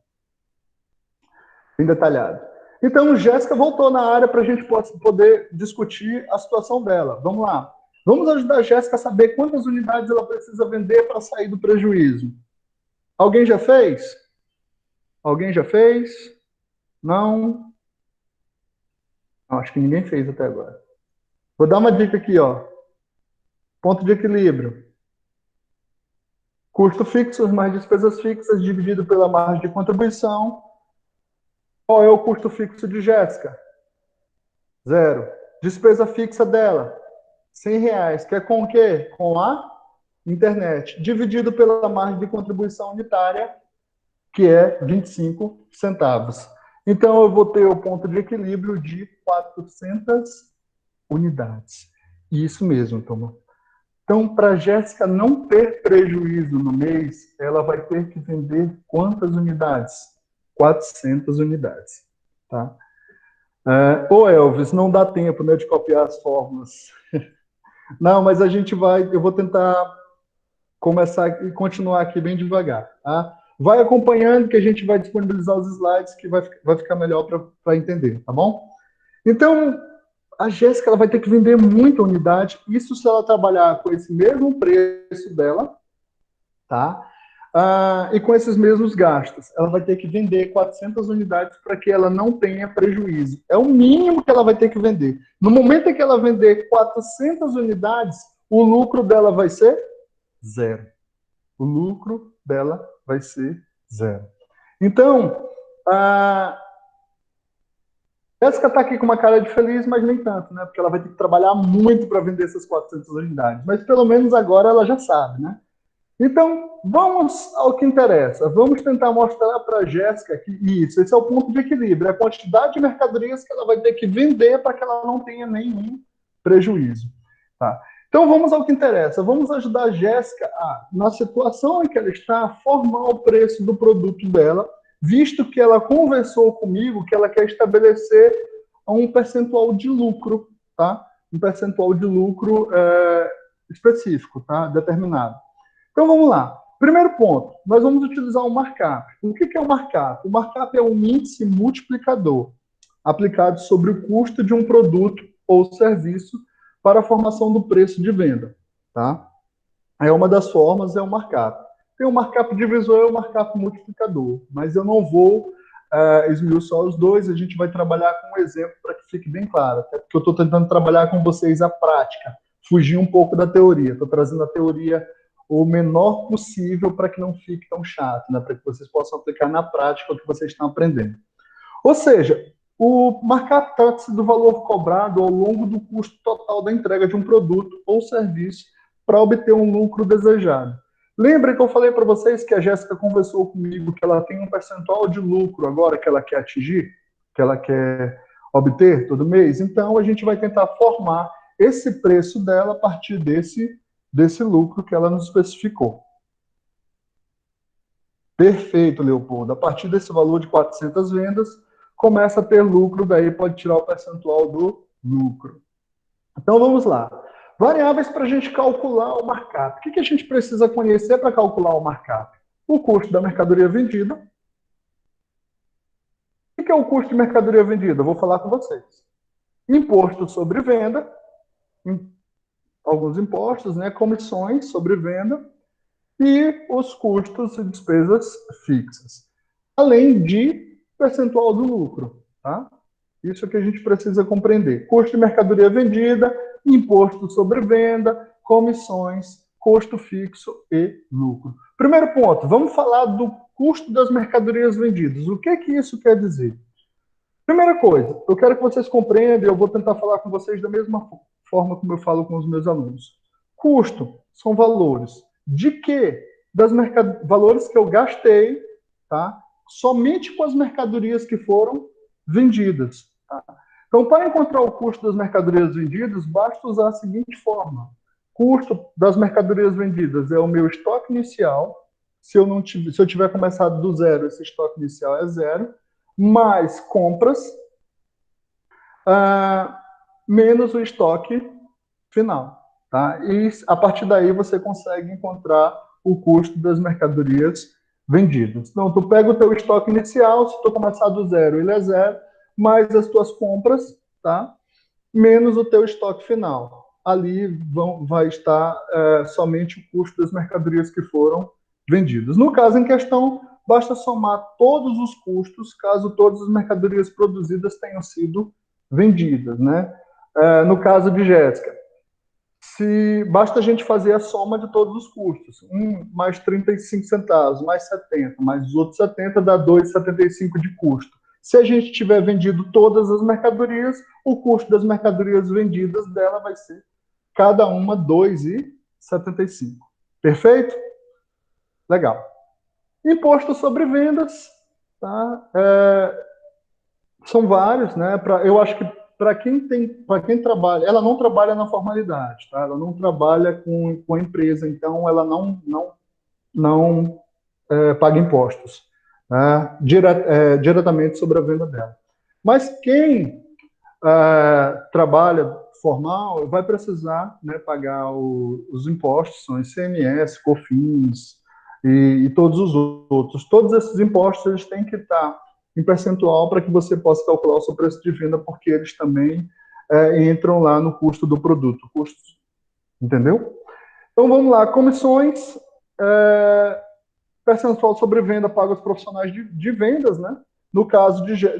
Bem detalhado. Então, Jéssica voltou na área para a gente poder discutir a situação dela. Vamos lá. Vamos ajudar a Jéssica a saber quantas unidades ela precisa vender para sair do prejuízo. Alguém já fez? Alguém já fez? Não? Acho que ninguém fez até agora. Vou dar uma dica aqui, ó. Ponto de equilíbrio. Custo fixo mais despesas fixas dividido pela margem de contribuição. Qual é o custo fixo de Jéssica? 0. Despesa fixa dela, R$100. Que é com o quê? Com a internet. Dividido pela margem de contribuição unitária, que é 25 centavos. Então, eu vou ter o ponto de equilíbrio de 400 unidades. Isso mesmo, turma. Então, para a Jéssica não ter prejuízo no mês, ela vai ter que vender quantas unidades? 400 unidades. Tá? Ô, Elvis, não dá tempo, né, de copiar as fórmulas. Não, mas a gente vai, eu vou tentar começar e continuar aqui bem devagar. Tá? Vai acompanhando que a gente vai disponibilizar os slides que vai ficar melhor para entender, tá bom? Então, a Jéssica ela vai ter que vender muita unidade, isso se ela trabalhar com esse mesmo preço dela, tá? E com esses mesmos gastos. Ela vai ter que vender 400 unidades para que ela não tenha prejuízo. É o mínimo que ela vai ter que vender. No momento em que ela vender 400 unidades, o lucro dela vai ser 0. O lucro dela vai ser 0. Então, a Jéssica está aqui com uma cara de feliz, mas nem tanto, né? Porque ela vai ter que trabalhar muito para vender essas 400 unidades. Mas pelo menos agora ela já sabe, né? Então, vamos ao que interessa. Vamos tentar mostrar para a Jéssica que isso, esse é o ponto de equilíbrio, é a quantidade de mercadorias que ela vai ter que vender para que ela não tenha nenhum prejuízo. Tá? Então, vamos ao que interessa. Vamos ajudar a Jéssica a, na situação em que ela está, a formar o preço do produto dela, visto que ela conversou comigo que ela quer estabelecer um percentual de lucro, tá? Um percentual de lucro específico, tá? Determinado. Então, vamos lá. Primeiro ponto, nós vamos utilizar o markup. O que é o markup? O markup é um índice multiplicador aplicado sobre o custo de um produto ou serviço para a formação do preço de venda. Tá? É uma das formas, é o markup. Tem o markup divisor e o markup multiplicador, mas eu não vou esmiuçar os dois, a gente vai trabalhar com um exemplo para que fique bem claro, até porque eu estou tentando trabalhar com vocês a prática, fugir um pouco da teoria, estou trazendo a teoria o menor possível para que não fique tão chato, né? Para que vocês possam aplicar na prática o que vocês estão aprendendo. Ou seja, o markup trata-se do valor cobrado ao longo do custo total da entrega de um produto ou serviço para obter um lucro desejado. Lembra que eu falei para vocês que a Jéssica conversou comigo que ela tem um percentual de lucro agora que ela quer atingir, que ela quer obter todo mês? Então, a gente vai tentar formar esse preço dela a partir desse lucro que ela nos especificou. Perfeito, Leopoldo. A partir desse valor de 400 vendas, começa a ter lucro, daí pode tirar o percentual do lucro. Então, vamos lá. Variáveis para a gente calcular o markup. O que a gente precisa conhecer para calcular o markup? O custo da mercadoria vendida. O que é o custo de mercadoria vendida? Eu vou falar com vocês. Imposto sobre venda, alguns impostos, né, comissões sobre venda e os custos e despesas fixas. Além de percentual do lucro, tá? Isso é que a gente precisa compreender. Custo de mercadoria vendida, imposto sobre venda, comissões, custo fixo e lucro. Primeiro ponto, vamos falar do custo das mercadorias vendidas. O que isso quer dizer? Primeira coisa, eu quero que vocês compreendam, eu vou tentar falar com vocês da mesma forma como eu falo com os meus alunos. Custo são valores. De quê? Valores que eu gastei, tá? Somente com as mercadorias que foram vendidas. Tá? Então, para encontrar o custo das mercadorias vendidas, basta usar a seguinte forma. Custo das mercadorias vendidas é o meu estoque inicial. Se eu tiver começado do zero, esse estoque inicial é 0. Mais compras, menos o estoque final. Tá? E a partir daí você consegue encontrar o custo das mercadorias vendidas. Então, tu pega o teu estoque inicial, se tu começar do zero, ele é 0, mais as tuas compras, tá? Menos o teu estoque final. Ali vai estar somente o custo das mercadorias que foram vendidas. No caso em questão, basta somar todos os custos, caso todas as mercadorias produzidas tenham sido vendidas, né? No caso de Jéssica, se basta a gente fazer a soma de todos os custos, mais 35 centavos, mais 70, mais os outros 70 dá 2,75 de custo. Se a gente tiver vendido todas as mercadorias, o custo das mercadorias vendidas dela vai ser cada uma 2,75. Perfeito? Legal. Imposto sobre vendas, tá? São vários, né? Eu acho que para quem trabalha, ela não trabalha na formalidade, tá? Ela não trabalha com a empresa, então ela não paga impostos, né? Diretamente sobre a venda dela. Mas quem trabalha formal vai precisar, né, pagar os impostos, são ICMS, COFINS e todos os outros. Todos esses impostos eles têm que estar em percentual para que você possa calcular o seu preço de venda, porque eles também entram lá no custo do produto. Entendeu? Então vamos lá, comissões, percentual sobre venda paga aos profissionais de vendas, né?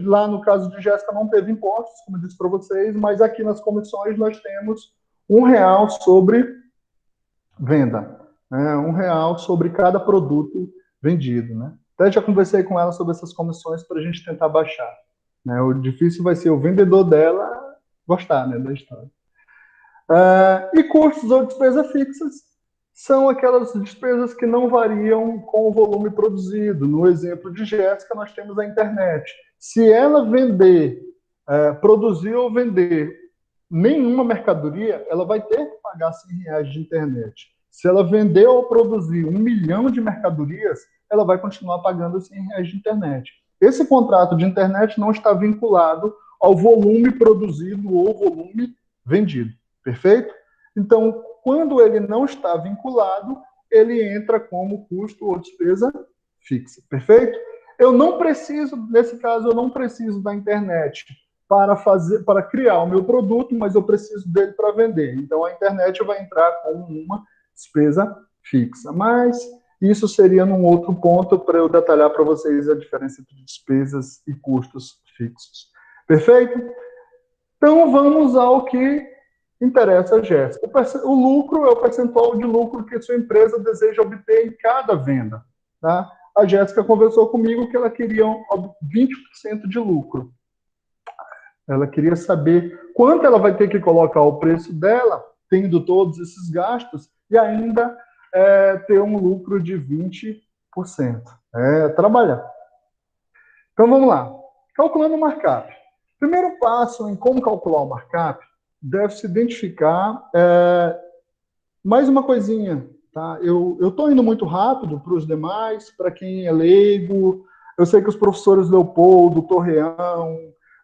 Lá no caso de Jéssica não teve impostos, como eu disse para vocês, mas aqui nas comissões nós temos R$ 1 sobre venda, né? R$ 1 sobre cada produto vendido, né? Até já conversei com ela sobre essas comissões para a gente tentar baixar, né? O difícil vai ser o vendedor dela gostar, né, da história. E custos ou despesas fixas são aquelas despesas que não variam com o volume produzido. No exemplo de Jéssica, nós temos a internet. Se ela produzir ou vender nenhuma mercadoria, ela vai ter que pagar R$ 100 de internet. Se ela vender ou produzir 1 milhão de mercadorias, ela vai continuar pagando R$ 100 de internet. Esse contrato de internet não está vinculado ao volume produzido ou volume vendido. Perfeito? Então, quando ele não está vinculado, ele entra como custo ou despesa fixa. Perfeito? Nesse caso, eu não preciso da internet para criar o meu produto, mas eu preciso dele para vender. Então, a internet vai entrar como uma despesa fixa. Mas isso seria num outro ponto para eu detalhar para vocês a diferença entre despesas e custos fixos. Perfeito? Então, vamos ao que interessa a Jéssica. O lucro é o percentual de lucro que a sua empresa deseja obter em cada venda. Tá? A Jéssica conversou comigo que ela queria 20% de lucro. Ela queria saber quanto ela vai ter que colocar o preço dela, tendo todos esses gastos, e ainda ter um lucro de 20%. Trabalhar. Então, vamos lá. Calculando o markup. Primeiro passo em como calcular o markup, deve-se identificar mais uma coisinha. Tá? Eu estou indo muito rápido para os demais, para quem é leigo. Eu sei que os professores Leopoldo, Torreão,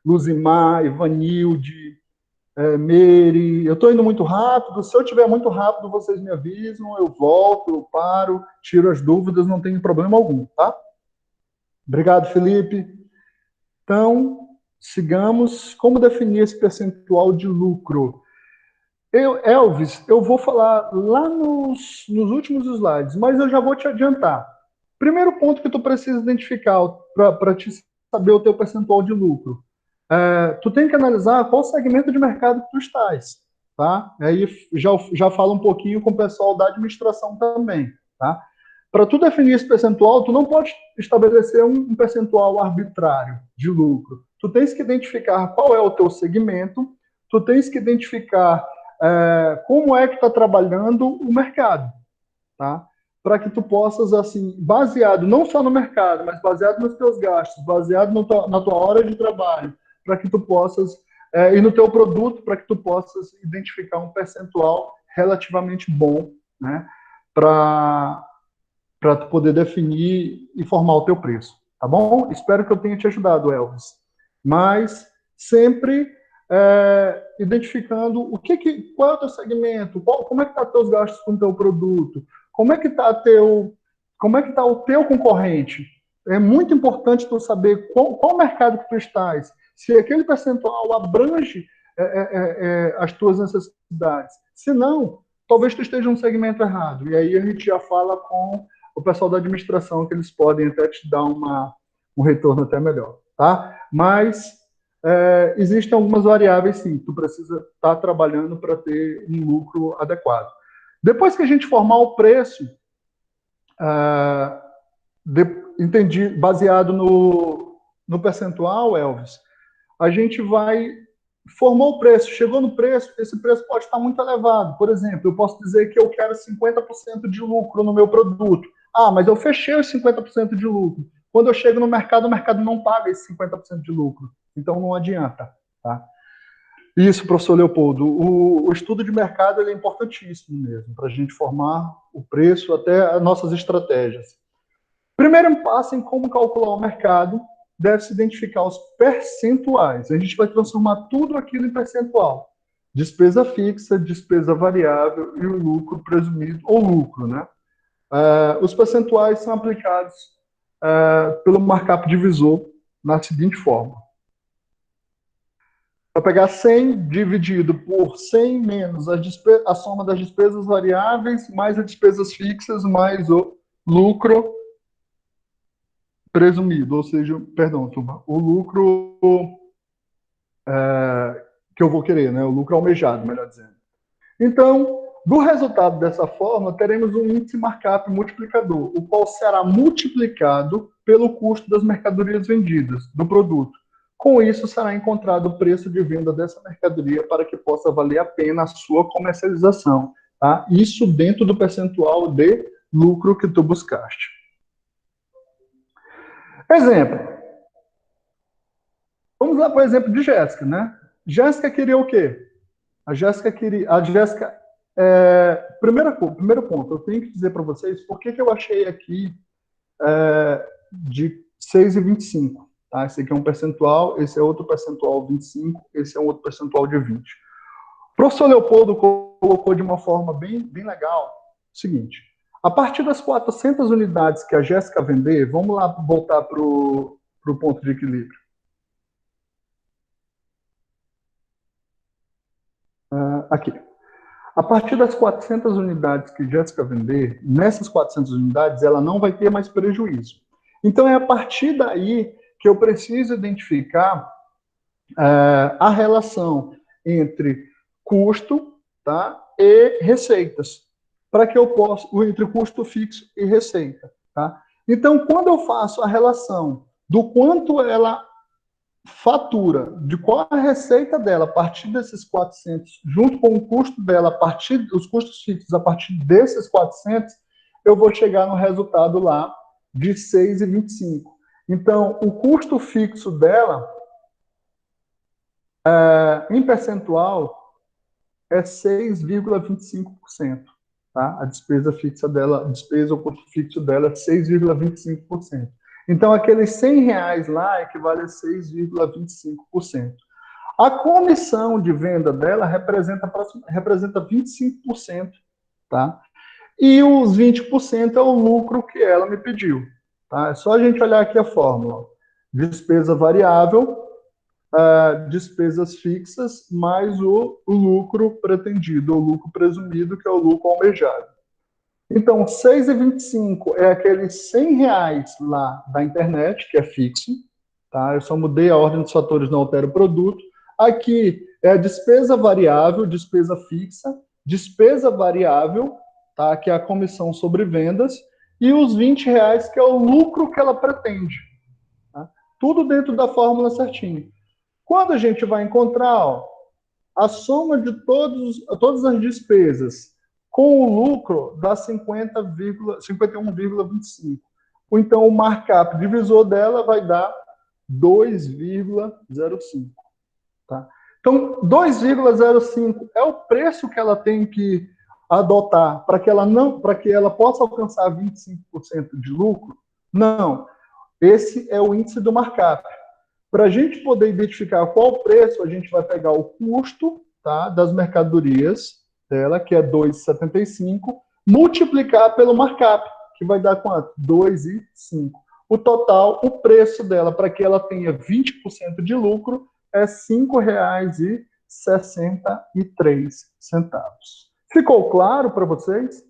Luzimar, Ivanilde, Meire, eu estou indo muito rápido. Se eu estiver muito rápido, vocês me avisam, eu volto, eu paro, tiro as dúvidas, não tem problema algum. Tá? Obrigado, Felipe. Então, sigamos. Como definir esse percentual de lucro? Elvis, eu vou falar lá nos últimos slides, mas eu já vou te adiantar. Primeiro ponto que tu precisa identificar para te saber o teu percentual de lucro. Tu tem que analisar qual segmento de mercado que tu estás. Tá? Aí já falo um pouquinho com o pessoal da administração também. Tá? Para tu definir esse percentual, tu não pode estabelecer um percentual arbitrário de lucro. Tu tens que identificar qual é o teu segmento, tu tens que identificar como é que está trabalhando o mercado, tá? Para que tu possas, assim, baseado não só no mercado, mas baseado nos teus gastos, baseado na tua hora de trabalho, para que tu possas, e no teu produto, para que tu possas identificar um percentual relativamente bom, né? Para tu poder definir e formar o teu preço, tá bom? Espero que eu tenha te ajudado, Elvis. Mas sempre identificando qual é o teu segmento, como é que está os teus gastos com o teu produto, como é que está o teu concorrente. É muito importante tu saber qual mercado que tu estás, se aquele percentual abrange as tuas necessidades. Se não, talvez tu esteja num segmento errado. E aí a gente já fala com o pessoal da administração, que eles podem até te dar um retorno até melhor. Tá? Mas existem algumas variáveis, sim, tu precisa estar trabalhando para ter um lucro adequado. Depois que a gente formar o preço, entendi, baseado no percentual, Elvis, a gente vai formar o preço. Chegou no preço, esse preço pode estar muito elevado. Por exemplo, eu posso dizer que eu quero 50% de lucro no meu produto. Ah, mas eu fechei os 50% de lucro. Quando eu chego no mercado, o mercado não paga esse 50% de lucro. Então não adianta, tá? Isso, professor Leopoldo. O estudo de mercado ele é importantíssimo mesmo, para a gente formar o preço, até as nossas estratégias. Primeiro passo em como calcular o mercado, deve-se identificar os percentuais. A gente vai transformar tudo aquilo em percentual. Despesa fixa, despesa variável e o lucro presumido, ou lucro, né? Os percentuais são aplicados pelo markup divisor na seguinte forma. Vai pegar 100 dividido por 100 menos a soma das despesas variáveis, mais as despesas fixas, mais o lucro presumido, ou seja, perdão, turma, o lucro que eu vou querer, né? O lucro almejado, melhor dizendo. Então, do resultado dessa forma, teremos um índice markup multiplicador, o qual será multiplicado pelo custo das mercadorias vendidas, do produto. Com isso, será encontrado o preço de venda dessa mercadoria para que possa valer a pena a sua comercialização. Tá? Isso dentro do percentual de lucro que tu buscaste. Exemplo. Vamos lá para o exemplo de Jéssica, né? Jéssica queria o quê? A Jéssica, primeiro ponto, eu tenho que dizer para vocês por que eu achei aqui de 6,25. Tá? Esse aqui é um percentual, esse é outro percentual 25, esse é um outro percentual de 20. O professor Leopoldo colocou de uma forma bem legal o seguinte: a partir das 400 unidades que a Jéssica vender, vamos lá voltar para o ponto de equilíbrio. Aqui. A partir das 400 unidades que Jéssica vender, nessas 400 unidades, ela não vai ter mais prejuízo. Então, é a partir daí que eu preciso identificar a relação entre custo, tá, e receitas, para que eu possa, entre custo fixo e receita. Tá? Então, quando eu faço a relação do quanto ela fatura, de qual a receita dela a partir desses 400, junto com o custo dela, os custos fixos a partir desses 400, eu vou chegar no resultado lá de 6,25. Então, o custo fixo dela, em percentual, é 6,25%. Tá? A despesa fixa dela, o custo fixo dela é 6,25%. Então, aqueles R$100 lá equivale a 6,25%. A comissão de venda dela representa 25%, tá? E os 20% é o lucro que ela me pediu. Tá? É só a gente olhar aqui a fórmula. Despesa variável, despesas fixas, mais o lucro pretendido, o lucro presumido, que é o lucro almejado. Então, 6,25 é aqueles R$100 lá da internet, que é fixo, tá? Eu só mudei a ordem dos fatores, não altero o produto. Aqui é a despesa variável, despesa fixa, despesa variável, tá? Que é a comissão sobre vendas, e os R$20, que é o lucro que ela pretende. Tá? Tudo dentro da fórmula certinho. Quando a gente vai encontrar, ó, a soma de todas as despesas com o lucro dá 51,25. Então, o markup divisor dela vai dar 2,05. Tá? Então, 2,05 é o preço que ela tem que adotar para que ela possa alcançar 25% de lucro? Não. Esse é o índice do markup. Para a gente poder identificar qual o preço, a gente vai pegar o custo, tá, das mercadorias dela, que é 2,75, multiplicar pelo markup, que vai dar quanto? 2,05. O total, o preço dela, para que ela tenha 20% de lucro, é R$ 5,63. Ficou claro para vocês?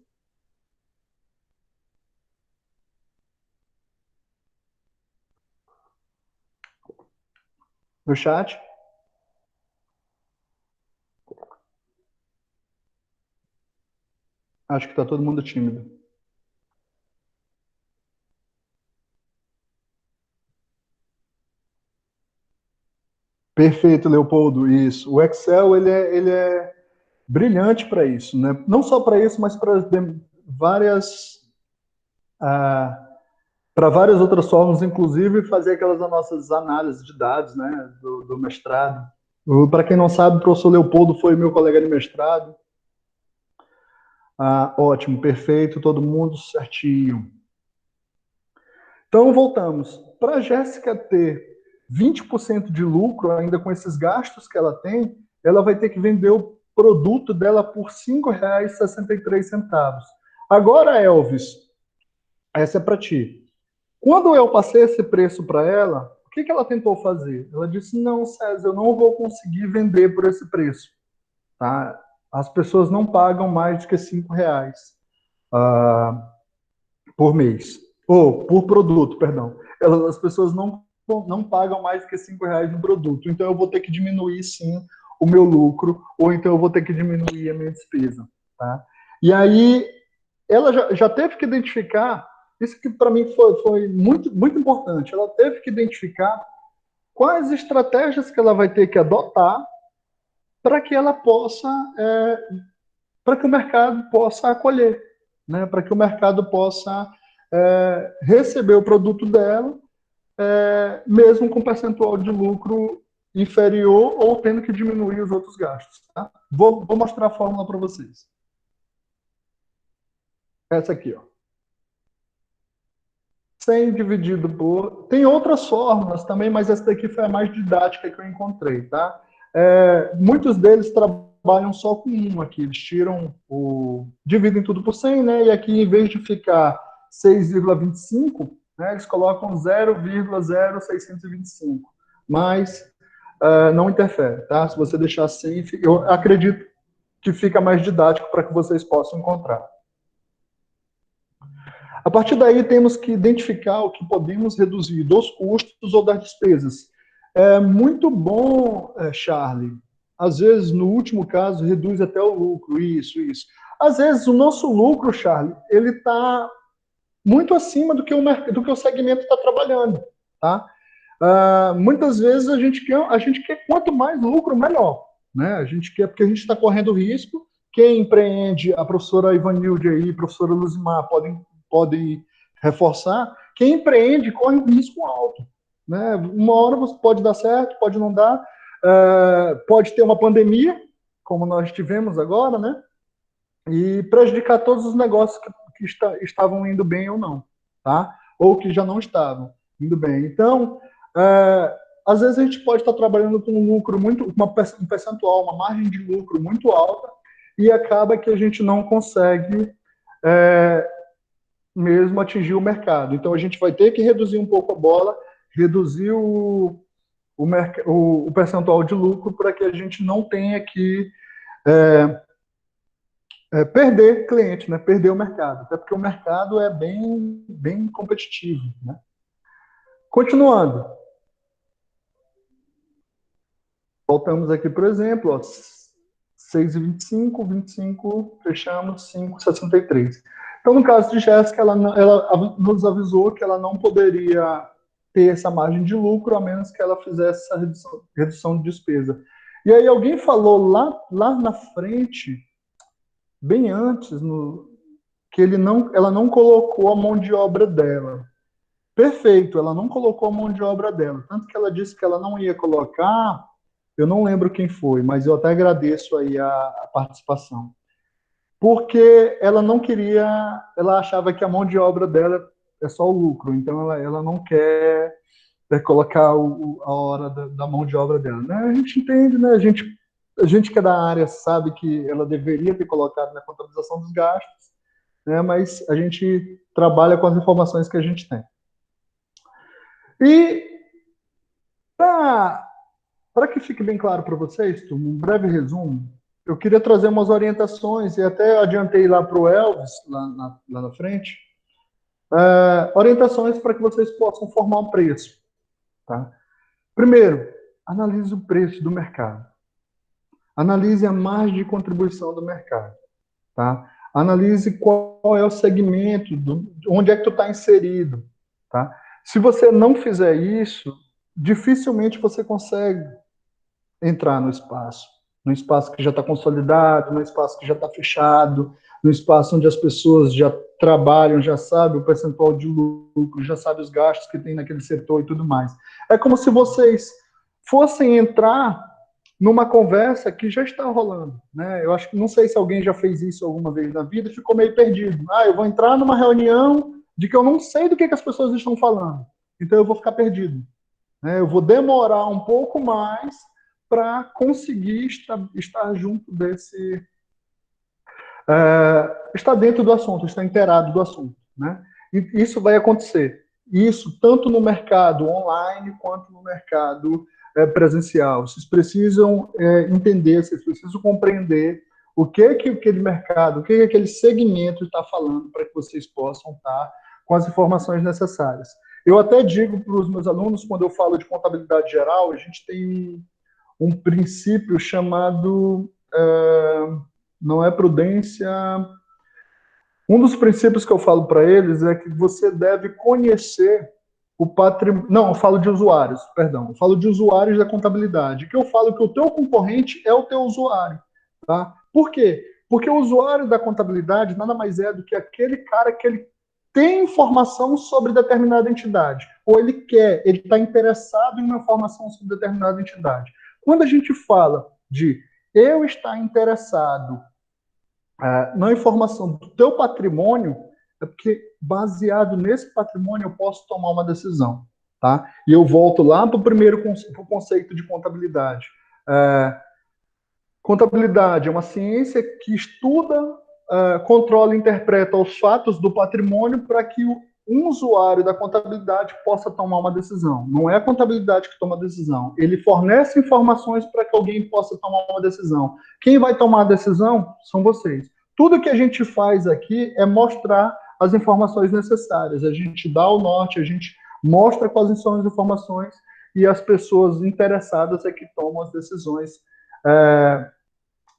No chat? Acho que está todo mundo tímido. Perfeito, Leopoldo, isso. O Excel, ele é brilhante para isso, né? Não só para isso, mas para várias, ah, para várias outras formas, inclusive fazer aquelas nossas análises de dados, né, do mestrado. Para quem não sabe, o professor Leopoldo foi meu colega de mestrado. Ótimo, perfeito, todo mundo certinho. Então, voltamos. Para a Jéssica ter 20% de lucro, ainda com esses gastos que ela tem, ela vai ter que vender o produto dela por R$ 5,63. Agora, Elvis, essa é para ti. Quando eu passei esse preço para ela, o que ela tentou fazer? Ela disse, não, César, eu não vou conseguir vender por esse preço. Tá? As pessoas não pagam mais do que R$ 5 por mês. Ou por produto, perdão. As pessoas não pagam mais do que R$ 5 no produto. Então eu vou ter que diminuir, sim, o meu lucro, ou então eu vou ter que diminuir a minha despesa. Tá? E aí, ela já teve que identificar, isso que para mim foi muito, muito importante, ela teve que identificar quais estratégias que ela vai ter que adotar para que ela possa, para que o mercado possa acolher, né? Para que o mercado possa receber o produto dela, mesmo com percentual de lucro inferior ou tendo que diminuir os outros gastos. Tá? Vou mostrar a fórmula para vocês. Essa aqui, ó. 100 dividido por... Tem outras fórmulas também, mas essa daqui foi a mais didática que eu encontrei, tá? Muitos deles trabalham só com um aqui. Eles tiram dividem tudo por 100, né? E aqui, em vez de ficar 6,25, né, eles colocam 0,0625. Mas não interfere, tá? Se você deixar assim, eu acredito que fica mais didático para que vocês possam encontrar. A partir daí, temos que identificar o que podemos reduzir dos custos ou das despesas. É muito bom, Charlie. Às vezes, no último caso, reduz até o lucro, isso. Às vezes, o nosso lucro, Charlie, ele está muito acima do que o segmento está trabalhando, tá? Muitas vezes a gente quer quanto mais lucro, melhor, né? A gente quer, porque a gente está correndo risco. Quem empreende, a professora Ivanilde aí, a professora Luzimar, podem reforçar, quem empreende corre um risco alto. Né? Uma hora você pode dar certo, pode não dar, pode ter uma pandemia, como nós tivemos agora, né? E prejudicar todos os negócios que estavam indo bem ou não, tá? Ou que já não estavam indo bem. Então, às vezes a gente pode estar trabalhando com um lucro um percentual, uma margem de lucro muito alta, e acaba que a gente não consegue mesmo atingir o mercado. Então, a gente vai ter que reduzir um pouco a bola, reduzir o percentual de lucro para que a gente não tenha que perder cliente, né? Perder o mercado. Até porque o mercado é bem, bem competitivo. Né? Continuando. Voltamos aqui, por exemplo, ó, 6,25, 25, fechamos 5,63. Então, no caso de Jéssica, ela nos avisou que ela não poderia ter essa margem de lucro, a menos que ela fizesse essa redução de despesa. E aí alguém falou lá na frente, bem antes, que ela não colocou a mão de obra dela. Perfeito, ela não colocou a mão de obra dela. Tanto que ela disse que ela não ia colocar, eu não lembro quem foi, mas eu até agradeço aí a participação. Porque ela não queria, ela achava que a mão de obra dela é só o lucro, então ela não quer colocar a hora da mão de obra dela. Né? A gente entende, né? A gente que é da área sabe que ela deveria ter colocado na contabilização dos gastos, né? Mas a gente trabalha com as informações que a gente tem. E para que fique bem claro para vocês, turma, um breve resumo, eu queria trazer umas orientações, e até adiantei lá para o Elvis, lá na frente, orientações para que vocês possam formar um preço. Tá? Primeiro, analise o preço do mercado. Analise a margem de contribuição do mercado. Tá? Analise qual é o segmento, onde é que tu está inserido, tá? Se você não fizer isso, dificilmente você consegue entrar no espaço que já está consolidado, no espaço que já está fechado, no espaço onde as pessoas já trabalham, já sabem o percentual de lucro, já sabem os gastos que tem naquele setor e tudo mais. É como se vocês fossem entrar numa conversa que já está rolando, né? Eu acho que, não sei se alguém já fez isso alguma vez na vida e ficou meio perdido. Eu vou entrar numa reunião de que eu não sei do que as pessoas estão falando, então eu vou ficar perdido, né? Eu vou demorar um pouco mais para conseguir estar junto desse... estar dentro do assunto, estar inteirado do assunto, né? E isso vai acontecer. Isso tanto no mercado online quanto no mercado presencial. Vocês precisam entender, vocês precisam compreender o que aquele mercado, o que aquele segmento está falando para que vocês possam estar com as informações necessárias. Eu até digo para os meus alunos, quando eu falo de contabilidade geral, a gente tem um princípio chamado, não é prudência... Um dos princípios que eu falo para eles é que você deve conhecer o patrimônio... Não, eu falo de usuários, perdão. Eu falo de usuários da contabilidade. Que eu falo que o teu concorrente é o teu usuário. Tá? Por quê? Porque o usuário da contabilidade nada mais é do que aquele cara que ele tem informação sobre determinada entidade. Ou ele está interessado em uma informação sobre determinada entidade. Quando a gente fala de eu estar interessado na informação do teu patrimônio, é porque baseado nesse patrimônio eu posso tomar uma decisão, tá? E eu volto lá para o primeiro conceito de contabilidade. Contabilidade é uma ciência que estuda, controla e interpreta os fatos do patrimônio para que um usuário da contabilidade possa tomar uma decisão. Não é a contabilidade que toma a decisão. Ele fornece informações para que alguém possa tomar uma decisão. Quem vai tomar a decisão são vocês. Tudo que a gente faz aqui é mostrar as informações necessárias. A gente dá o norte, a gente mostra quais são as informações e as pessoas interessadas é que tomam as decisões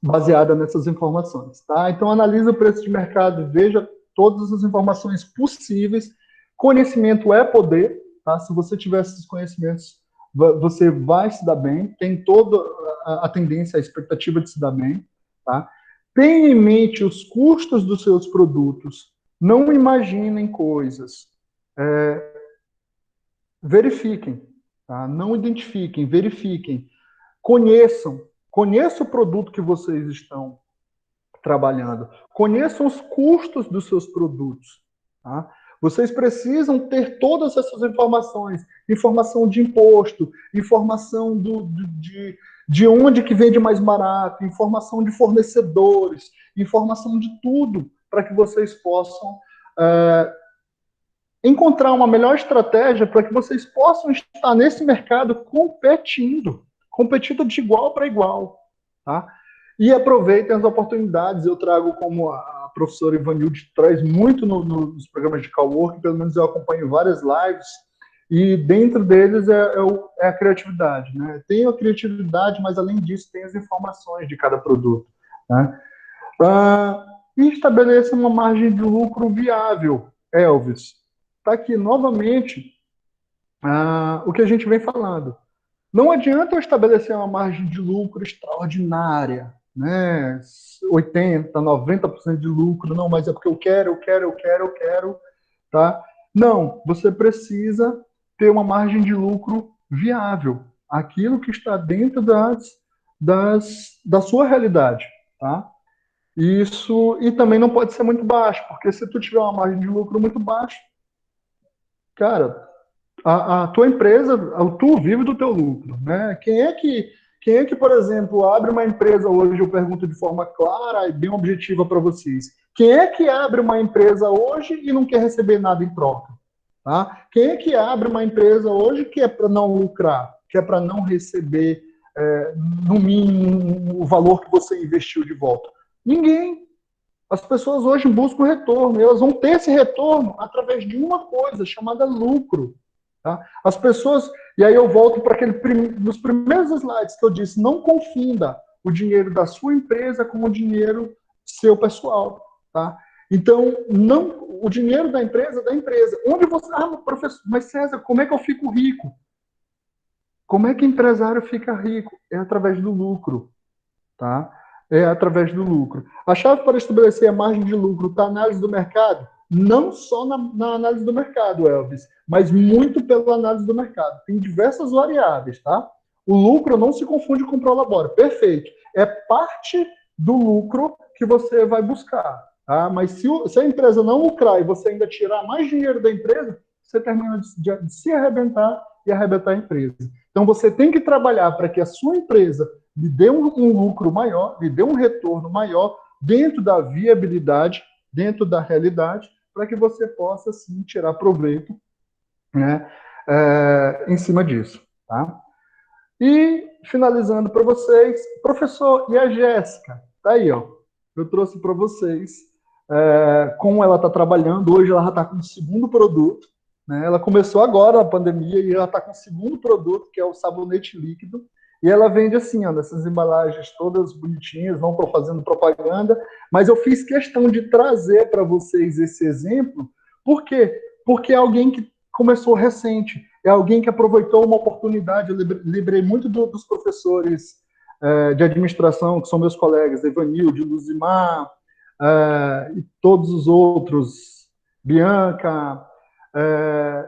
baseadas nessas informações. Tá? Então, analise o preço de mercado, veja todas as informações possíveis. Conhecimento é poder, tá? Se você tiver esses conhecimentos, você vai se dar bem, tem toda a tendência, a expectativa de se dar bem, tá? Tenha em mente os custos dos seus produtos, não imaginem coisas, verifiquem, tá? Não identifiquem, verifiquem, conheçam o produto que vocês estão trabalhando. Conheçam os custos dos seus produtos. Tá? Vocês precisam ter todas essas informações. Informação de imposto, informação de onde que vende mais barato, informação de fornecedores, informação de tudo, para que vocês possam encontrar uma melhor estratégia para que vocês possam estar nesse mercado competindo de igual para igual. Tá? E aproveitem as oportunidades. Eu trago, como a professora Ivanilde traz muito nos programas de coworking, pelo menos eu acompanho várias lives, e dentro deles é a criatividade. Né? Tem a criatividade, mas além disso tem as informações de cada produto. Né? E estabeleça uma margem de lucro viável, Elvis. Está aqui novamente o que a gente vem falando. Não adianta eu estabelecer uma margem de lucro extraordinária, né? 80%, 90% de lucro, não, mas é porque eu quero, tá? Não, você precisa ter uma margem de lucro viável, aquilo que está dentro da sua realidade, tá? Isso, e também não pode ser muito baixo, porque se tu tiver uma margem de lucro muito baixa, cara, a tua empresa, tu vive do teu lucro, né? Quem é que, por exemplo, abre uma empresa hoje, eu pergunto de forma clara e bem objetiva para vocês, quem é que abre uma empresa hoje e não quer receber nada em troca? Tá? Quem é que abre uma empresa hoje que é para não lucrar, que é para não receber, no mínimo, o valor que você investiu de volta? Ninguém. As pessoas hoje buscam retorno, e elas vão ter esse retorno através de uma coisa chamada lucro. Tá? As pessoas, e aí eu volto para nos primeiros slides que eu disse, não confunda o dinheiro da sua empresa com o dinheiro seu pessoal. tá? Então, não, o dinheiro da empresa é da empresa. Onde você... Ah, professor, mas César, como é que eu fico rico? Como é que empresário fica rico? É através do lucro, tá? É através do lucro. A chave para estabelecer a margem de lucro está na análise do mercado? Não só na análise do mercado, Elvis, mas muito pela análise do mercado. Tem diversas variáveis, tá? O lucro não se confunde com o prolabore. Perfeito. É parte do lucro que você vai buscar, tá? Mas se a empresa não lucrar e você ainda tirar mais dinheiro da empresa, você termina de se arrebentar e arrebentar a empresa. Então, você tem que trabalhar para que a sua empresa lhe dê um lucro maior, lhe dê um retorno maior dentro da viabilidade, dentro da realidade, para que você possa, sim, tirar proveito, né, em cima disso. Tá? E, finalizando para vocês, professor, e a Jéssica? Tá aí, ó. Eu trouxe para vocês como ela está trabalhando. Hoje ela já está com o segundo produto. Né? Ela começou agora na pandemia e ela está com o segundo produto, que é o sabonete líquido. E ela vende assim, ó, nessas embalagens todas bonitinhas, não estou fazendo propaganda, mas eu fiz questão de trazer para vocês esse exemplo. Por quê? Porque é alguém que começou recente, é alguém que aproveitou uma oportunidade. Eu lembrei muito dos professores de administração, que são meus colegas, Evanilde, Luzimar, e todos os outros, Bianca,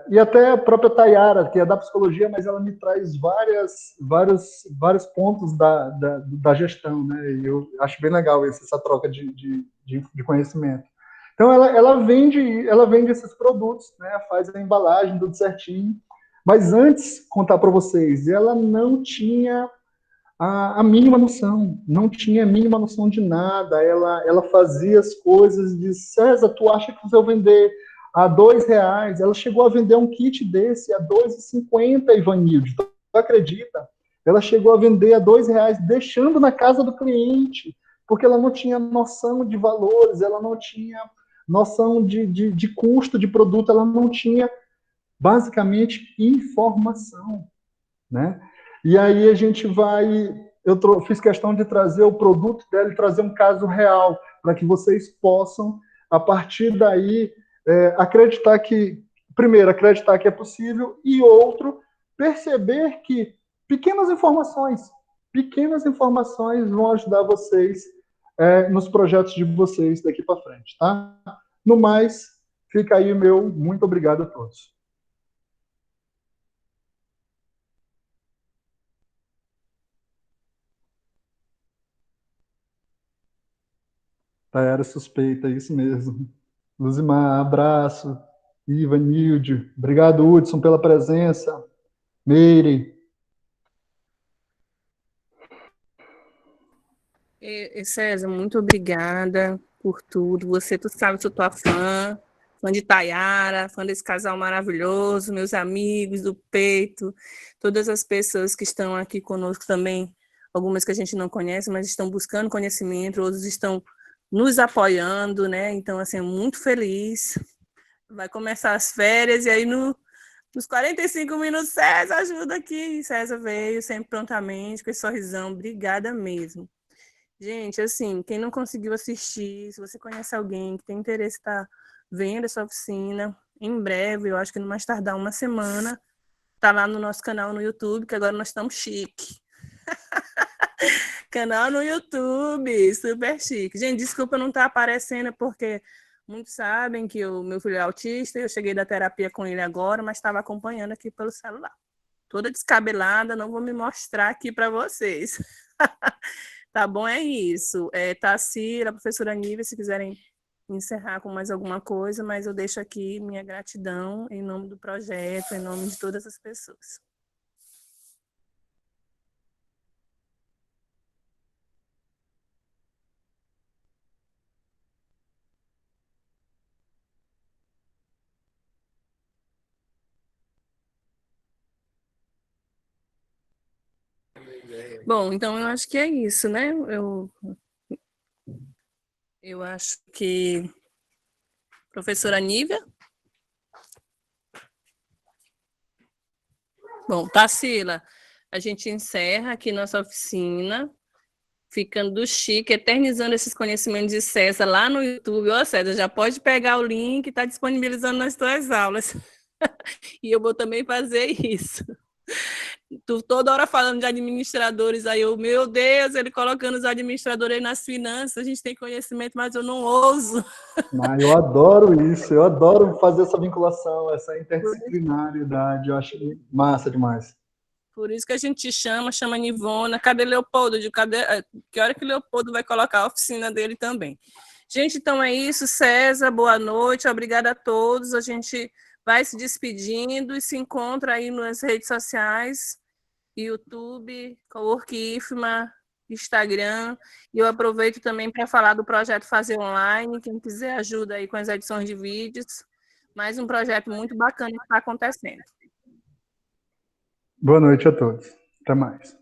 e até a própria Tayara, que é da psicologia, mas ela me traz vários pontos da gestão, né? E eu acho bem legal essa troca de conhecimento. Então, ela vende esses produtos, né? Faz a embalagem, tudo certinho. Mas antes, contar para vocês, ela não tinha a mínima noção, não tinha a mínima noção de nada. Ela fazia as coisas de César, tu acha que se eu vender a R$ 2, ela chegou a vender um kit desse a R$ 2,50, Ivanilde, tu acredita? Ela chegou a vender a R$ 2, deixando na casa do cliente, porque ela não tinha noção de valores, ela não tinha noção de custo de produto, ela não tinha basicamente informação, né? E aí a gente fiz questão de trazer o produto dela e trazer um caso real, para que vocês possam, a partir daí, primeiro, acreditar que é possível, e outro, perceber que pequenas informações vão ajudar vocês nos projetos de vocês daqui para frente, tá? No mais, fica aí o meu muito obrigado a todos. Era suspeita, é isso mesmo. Luzimar, abraço. Iva, Nilde, obrigado, Hudson, pela presença. Meire. César, muito obrigada por tudo. Tu sabe que eu sou tua fã de Tayara, fã desse casal maravilhoso, meus amigos do peito, todas as pessoas que estão aqui conosco também, algumas que a gente não conhece, mas estão buscando conhecimento, outros estão nos apoiando, né? Então, assim, muito feliz. Vai começar as férias e aí nos 45 minutos, César, ajuda aqui. César veio sempre prontamente, com esse sorrisão. Obrigada mesmo. Gente, assim, quem não conseguiu assistir, se você conhece alguém que tem interesse em estar vendo essa oficina, em breve, eu acho que no mais tardar uma semana, tá lá no nosso canal no YouTube, que agora nós estamos chique. Canal no YouTube, super chique. Gente, desculpa não estar aparecendo, porque muitos sabem que o meu filho é autista, eu cheguei da terapia com ele agora, mas estava acompanhando aqui pelo celular. Toda descabelada, não vou me mostrar aqui para vocês. Tá bom, é isso. Tarsila, a professora Nívia, se quiserem encerrar com mais alguma coisa, mas eu deixo aqui minha gratidão em nome do projeto, em nome de todas as pessoas. Bom, então eu acho que é isso, né? Eu acho que professora Nívia. Bom, Tarsila, a gente encerra aqui nossa oficina. ficando chique, eternizando esses conhecimentos de César lá no YouTube. Ô, César, já pode pegar o link, está disponibilizando nas tuas aulas. E eu vou também fazer isso. Tu toda hora falando de administradores, aí eu, meu Deus, ele colocando os administradores aí nas finanças, a gente tem conhecimento, mas eu não ouso. Eu adoro isso, eu adoro fazer essa vinculação, essa interdisciplinariedade, eu acho massa demais. Por isso que a gente chama Nivona. Cadê Leopoldo? Que hora que Leopoldo vai colocar a oficina dele também? Gente, então é isso. César, boa noite. Obrigada a todos. A gente vai se despedindo e se encontra aí nas redes sociais, YouTube, Cowork IFMA, Instagram. E eu aproveito também para falar do projeto Fazer Online. Quem quiser ajuda aí com as edições de vídeos. Mais um projeto muito bacana que está acontecendo. Boa noite a todos. Até mais.